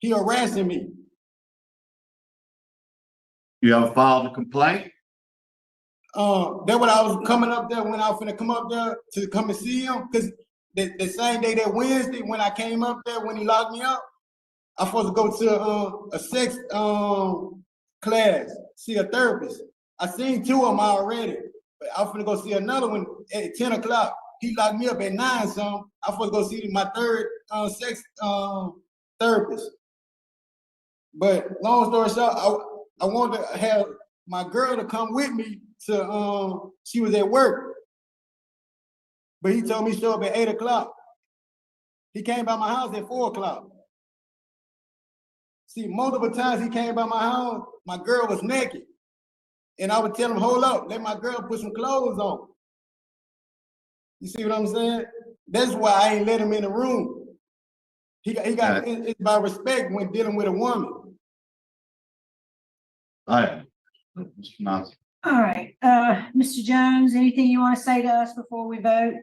[SPEAKER 18] He harassing me.
[SPEAKER 13] You ever filed a complaint?
[SPEAKER 18] That what I was coming up there when I was finna come up there to come and see him. Cause the same day that Wednesday when I came up there when he locked me up, I supposed to go to a sex class, see a therapist. I seen two of them already, but I was finna go see another one at 10 o'clock. He locked me up at 9 something. I supposed to go see my third sex therapist. But long story short, I wanted to have my girl to come with me to she was at work. But he told me to show up at 8 o'clock. He came by my house at 4 o'clock. See, multiple times he came by my house, my girl was naked. And I would tell him, hold up, let my girl put some clothes on. You see what I'm saying? That's why I ain't let him in the room. It's by respect when dealing with a woman.
[SPEAKER 13] All right. Mr. Johnson.
[SPEAKER 11] All right, Mr. Jones, anything you want to say to us before we vote?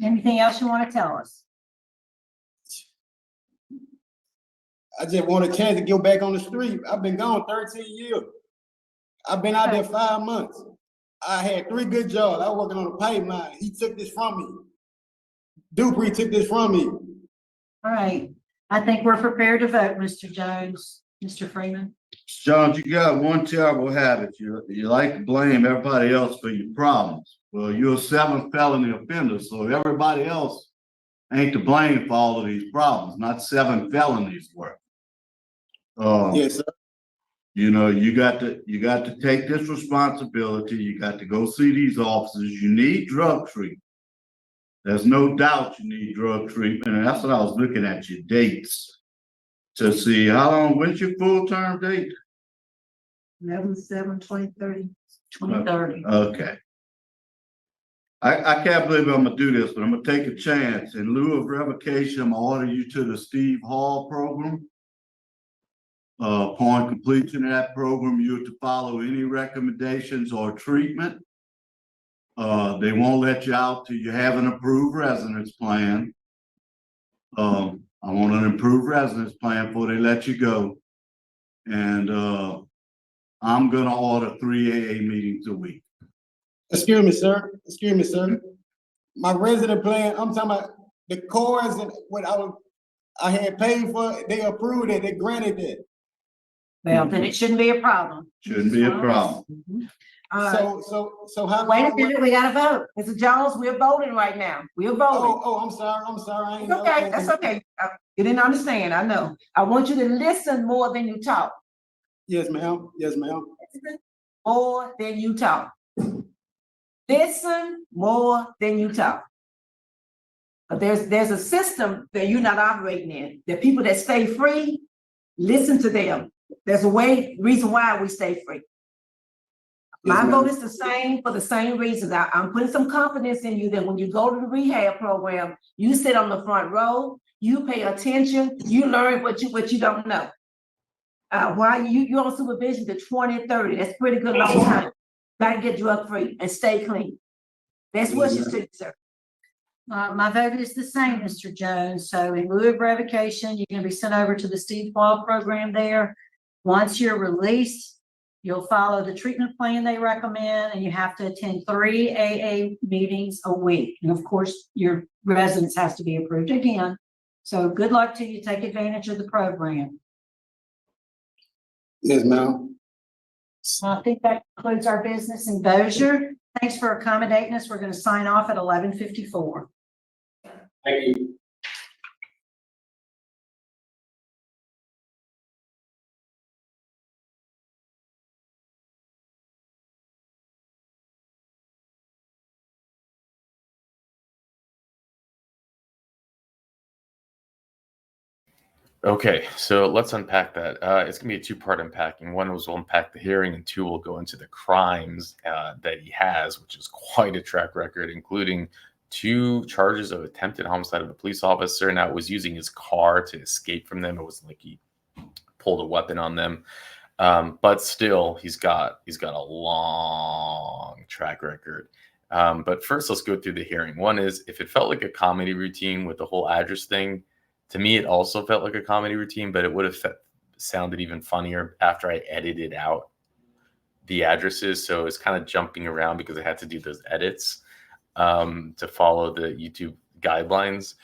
[SPEAKER 11] Anything else you want to tell us?
[SPEAKER 18] I just want a chance to go back on the street. I've been gone 13 years. I've been out there 5 months. I had 3 good jobs. I was working on a pipeline. He took this from me. Dupree took this from me.
[SPEAKER 11] All right, I think we're prepared to vote, Mr. Jones. Mr. Freeman?
[SPEAKER 13] Jones, you got one terrible habit. You like to blame everybody else for your problems. Well, you're a 7th felony offender, so everybody else ain't to blame for all of these problems, not 7 felonies worth.
[SPEAKER 18] Yes, sir.
[SPEAKER 13] You know, you got to take this responsibility. You got to go see these officers. You need drug treatment. There's no doubt you need drug treatment, and that's what I was looking at your dates to see how long. When's your full term date?
[SPEAKER 11] 11/7/2030. 2030.
[SPEAKER 13] Okay. I can't believe I'm gonna do this, but I'm gonna take a chance. In lieu of revocation, I'm gonna order you to the Steve Hall program. Upon completion of that program, you're to follow any recommendations or treatment. They won't let you out till you have an approved residence plan. I want an improved residence plan before they let you go. And I'm gonna order 3 AA meetings a week.
[SPEAKER 18] Excuse me, sir. Excuse me, sir. My resident plan, I'm talking about the cores and what I had paid for, they approved it, they granted it.
[SPEAKER 11] Well, then it shouldn't be a problem.
[SPEAKER 13] Shouldn't be a problem.
[SPEAKER 18] So how?
[SPEAKER 11] Wait a minute, we gotta vote. Mr. Jones, we're voting right now. We're voting.
[SPEAKER 18] Oh, I'm sorry. I ain't
[SPEAKER 11] It's okay, that's okay. You didn't understand, I know. I want you to listen more than you talk.
[SPEAKER 18] Yes, ma'am. Yes, ma'am.
[SPEAKER 11] Listen more than you talk. Listen more than you talk. But there's a system that you're not operating in. The people that stay free, listen to them. There's a reason why we stay free. My vote is the same for the same reasons. I'm putting some confidence in you that when you go to the rehab program, you sit on the front row, you pay attention, you learn what you don't know. While you're on supervision to 20, 30, that's pretty good long time. Gotta get drug free and stay clean. Best wishes to you, sir. My vote is the same, Mr. Jones. So in lieu of revocation, you're gonna be sent over to the Steve Paul program there. Once you're released, you'll follow the treatment plan they recommend, and you have to attend 3 AA meetings a week. And of course, your residence has to be approved again. So good luck to you. Take advantage of the program.
[SPEAKER 18] Yes, ma'am.
[SPEAKER 11] So I think that concludes our business in Bossier. Thanks for accommodating us. We're going to sign off at 11:54.
[SPEAKER 19] Thank you.
[SPEAKER 6] Okay, so let's unpack that. It's gonna be a two-part unpacking. One was we'll unpack the hearing, and two will go into the crimes that he has, which is quite a track record, including 2 charges of attempted homicide of a police officer. Now, it was using his car to escape from them. It wasn't like he pulled a weapon on them, but still, he's got a long track record. But first, let's go through the hearing. One is, if it felt like a comedy routine with the whole address thing, to me, it also felt like a comedy routine, but it would have sounded even funnier after I edited out the addresses. So it's kind of jumping around because I had to do those edits to follow the YouTube guidelines.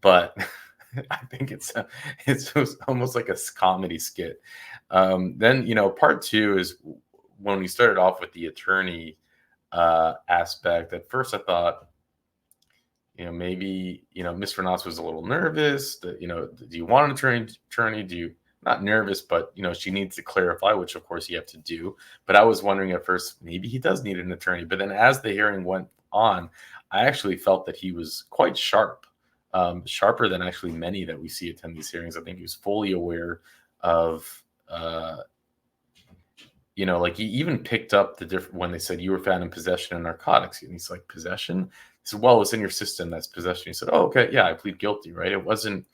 [SPEAKER 6] But I think it's almost like a comedy skit. Then, part 2 is when we started off with the attorney aspect. At first, I thought, maybe, Ms. Renas was a little nervous that, do you want an attorney? Do you not nervous, but, she needs to clarify, which of course you have to do. But I was wondering at first, maybe he does need an attorney. But then as the hearing went on, I actually felt that he was quite sharp, sharper than actually many that we see attend these hearings. I think he was fully aware of, like he even picked up when they said you were found in possession of narcotics. And he's like, possession? He said, well, it's in your system. That's possession. He said, oh, okay. Yeah, I plead guilty. Right. It wasn't.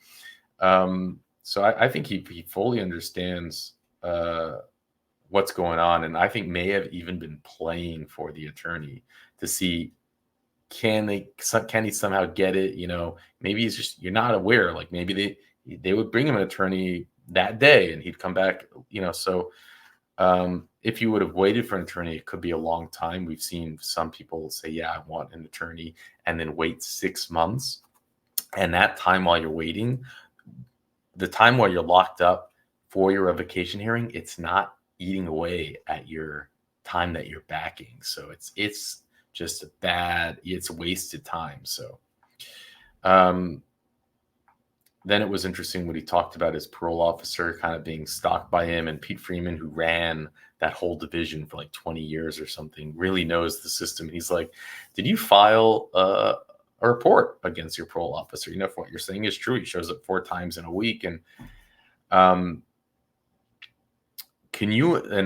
[SPEAKER 6] So I think he fully understands what's going on. And I think may have even been playing for the attorney to see, can he somehow get it? Maybe he's just, you're not aware. Like maybe they would bring him an attorney that day and he'd come back, so if you would have waited for an attorney, it could be a long time. We've seen some people say, yeah, I want an attorney, and then wait 6 months. And that time while you're waiting, the time while you're locked up for your revocation hearing, it's not eating away at your time that you're backing. So it's just it's wasted time. So then it was interesting when he talked about his parole officer kind of being stalked by him, and Pete Freeman, who ran that whole division for like 20 years or something, really knows the system. He's like, did you file a report against your parole officer? If what you're saying is true, he shows up 4 times in a week. And and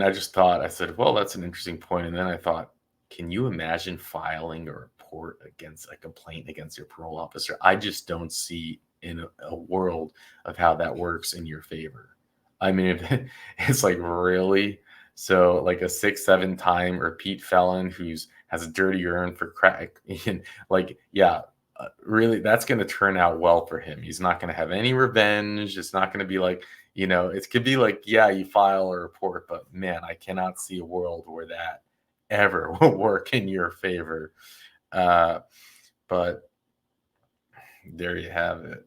[SPEAKER 6] I just thought, I said, well, that's an interesting point. And then I thought, can you imagine filing a report against a complaint against your parole officer? I just don't see in a world of how that works in your favor. I mean, it's like, really? So like a 6-7 time repeat felon has a dirty urine for crack, and really, that's going to turn out well for him. He's not going to have any revenge. It's not going to be like, it could be like, yeah, you file a report, but man, I cannot see a world where that ever will work in your favor. But there you have it.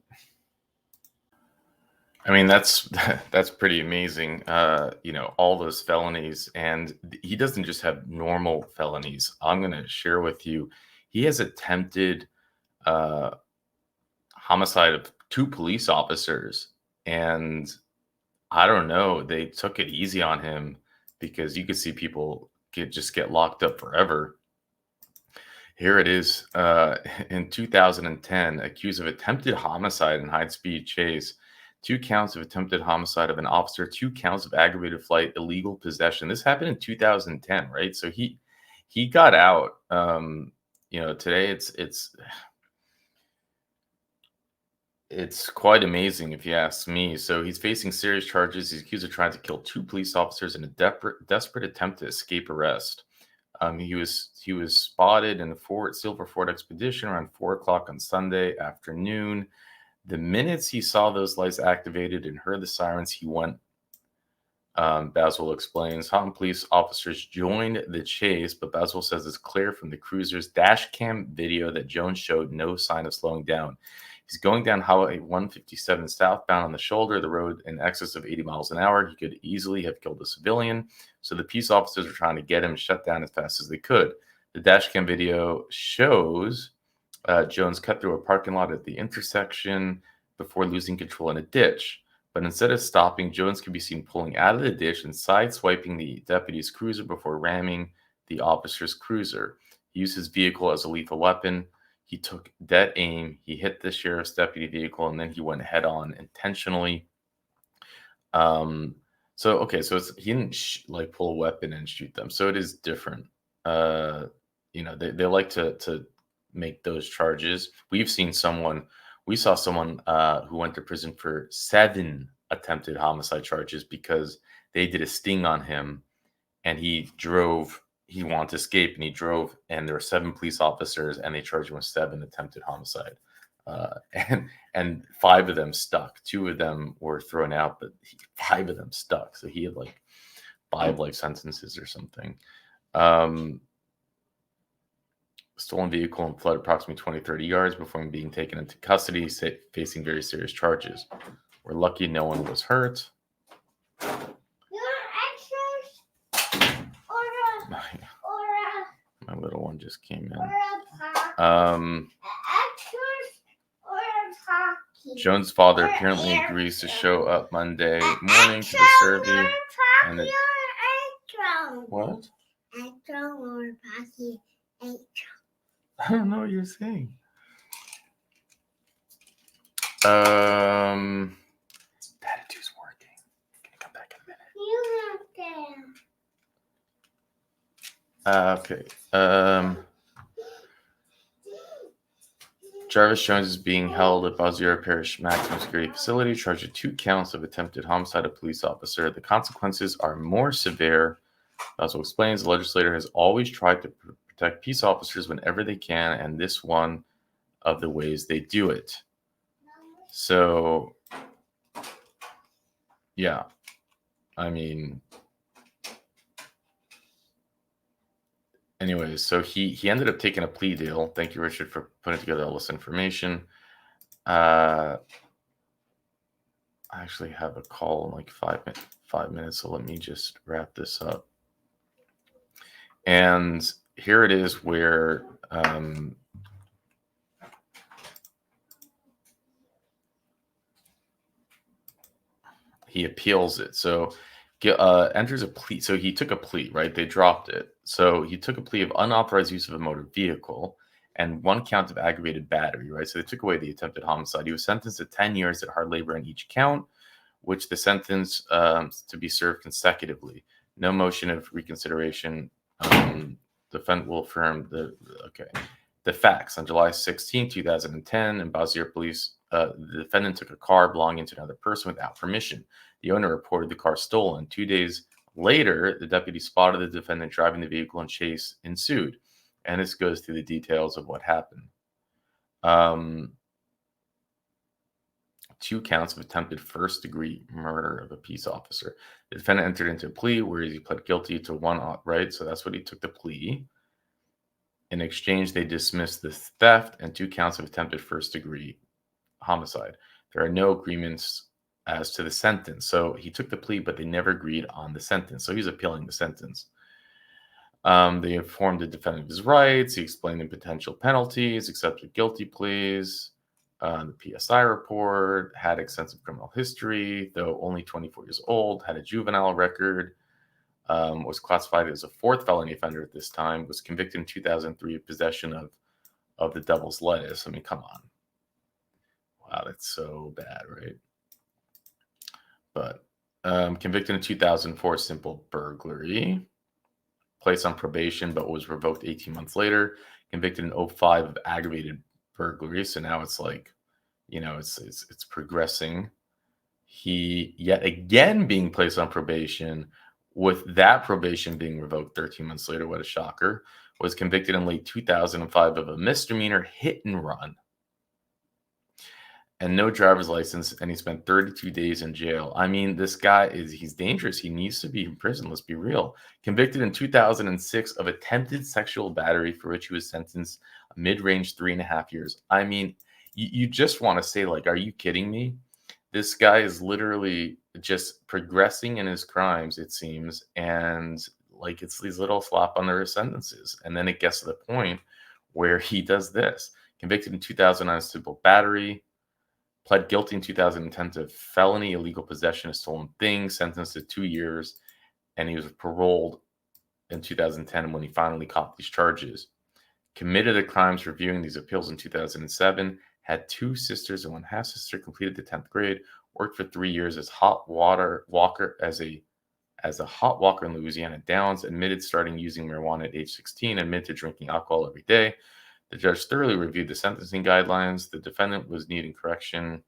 [SPEAKER 6] I mean, that's pretty amazing. All those felonies, and he doesn't just have normal felonies. I'm going to share with you, he has attempted homicide of 2 police officers, and I don't know, they took it easy on him because you could see people just get locked up forever. Here it is. In 2010, accused of attempted homicide in high-speed chase, 2 counts of attempted homicide of an officer, 2 counts of aggravated flight, illegal possession. This happened in 2010, right? So he got out. Today it's quite amazing if you ask me. So he's facing serious charges. He's accused of trying to kill 2 police officers in a desperate attempt to escape arrest. He was spotted in the Silver Ford Expedition around 4 o'clock on Sunday afternoon. The minutes he saw those lights activated and heard the sirens, he went. Basil explains. Houghton police officers joined the chase, but Basil says it's clear from the cruiser's dash cam video that Jones showed no sign of slowing down. He's going down Highway 157 southbound on the shoulder of the road in excess of 80 miles an hour. He could easily have killed a civilian, so the peace officers were trying to get him shut down as fast as they could. The dash cam video shows Jones cut through a parking lot at the intersection before losing control in a ditch. But instead of stopping, Jones can be seen pulling out of the ditch and sideswiping the deputy's cruiser before ramming the officer's cruiser. He used his vehicle as a lethal weapon. He took dead aim. He hit the sheriff's deputy vehicle, and then he went head on intentionally. So he didn't pull a weapon and shoot them. So it is different. They like to make those charges. We saw someone who went to prison for 7 attempted homicide charges because they did a sting on him, and he wanted to escape, and he drove, and there were 7 police officers, and they charged him with 7 attempted homicide. And 5 of them stuck. 2 of them were thrown out, but 5 of them stuck. So he had 5 life sentences or something. Stolen vehicle and fled approximately 20-30 yards before being taken into custody, facing very serious charges. We're lucky no one was hurt. My little one just came in. Jones' father apparently agrees to show up Monday morning to the survey. What? I don't know what you're saying. Attitude's working. Can you come back in a minute? Okay. Jarvis Jones is being held at Bossier Parish Maximum Security Facility, charged with 2 counts of attempted homicide of a police officer. The consequences are more severe. Also explains the legislator has always tried to protect peace officers whenever they can, and this one of the ways they do it. So, yeah, I mean, anyways, so he ended up taking a plea deal. Thank you, Richard, for putting together all this information. I actually have a call in 5 minutes, so let me just wrap this up. And here it is where he appeals it. So enters a plea. So he took a plea, right? They dropped it. So he took a plea of unauthorized use of a motor vehicle and 1 count of aggravated battery, right? So they took away the attempted homicide. He was sentenced to 10 years at hard labor in each count, which the sentence to be served consecutively. No motion of reconsideration. Defendant will affirm the facts. On July 16, 2010, in Bossier Police, the defendant took a car belonging to another person without permission. The owner reported the car stolen. 2 days later, the deputy spotted the defendant driving the vehicle and chase ensued. And this goes through the details of what happened. 2 counts of attempted first-degree murder of a peace officer. The defendant entered into a plea where he pled guilty to 1, right? So that's what he took the plea. In exchange, they dismissed the theft and 2 counts of attempted first-degree homicide. There are no agreements as to the sentence. So he took the plea, but they never agreed on the sentence. So he's appealing the sentence. They informed the defendant of his rights. He explained the potential penalties, accepted guilty pleas. The PSI report, had extensive criminal history, though only 24 years old, had a juvenile record, was classified as a 4th felony offender at this time, was convicted in 2003 of possession of the devil's lettuce. I mean, come on. Wow, that's so bad, right? But convicted in 2004, simple burglary, placed on probation, but was revoked 18 months later, convicted in 2005 of aggravated burglary. So now it's it's progressing. He yet again being placed on probation with that probation being revoked 13 months later, what a shocker, was convicted in late 2005 of a misdemeanor hit and run and no driver's license, and he spent 32 days in jail. I mean, this guy he's dangerous. He needs to be in prison. Let's be real. Convicted in 2006 of attempted sexual battery for which he was sentenced a mid-range 3.5 years. I mean, you just want to say, like, are you kidding me? This guy is literally just progressing in his crimes, it seems, and like it's these little slap on the wrist sentences. And then it gets to the point where he does this. Convicted in 2009 of simple battery, pled guilty in 2010 to felony illegal possession of stolen things, sentenced to 2 years, and he was paroled in 2010 when he finally caught these charges. Committed the crimes reviewing these appeals in 2007, had 2 sisters and 1 half-sister, completed the 10th grade, worked for 3 years as hot water walker as a hot walker in Louisiana Downs, admitted starting using marijuana at age 16, admitted to drinking alcohol every day. The judge thoroughly reviewed the sentencing guidelines. The defendant was needing correction.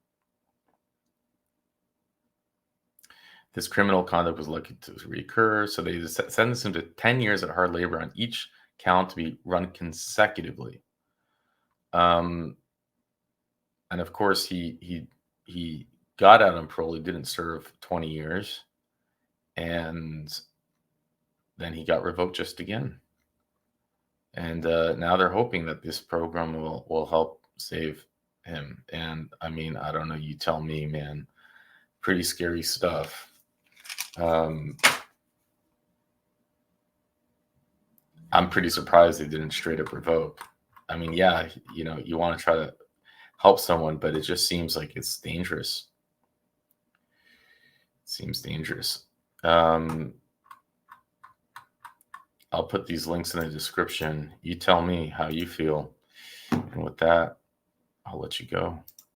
[SPEAKER 6] This criminal conduct was likely to recur, so they sentenced him to 10 years at hard labor on each count to be run consecutively. And of course, he got out on parole. He didn't serve 20 years, and then he got revoked just again. And now they're hoping that this program will help save him. And I mean, I don't know. You tell me, man. Pretty scary stuff. I'm pretty surprised they didn't straight up revoke. I mean, yeah, you know, you want to try to help someone, but it just seems like it's dangerous. It seems dangerous. I'll put these links in the description. You tell me how you feel. And with that, I'll let you go.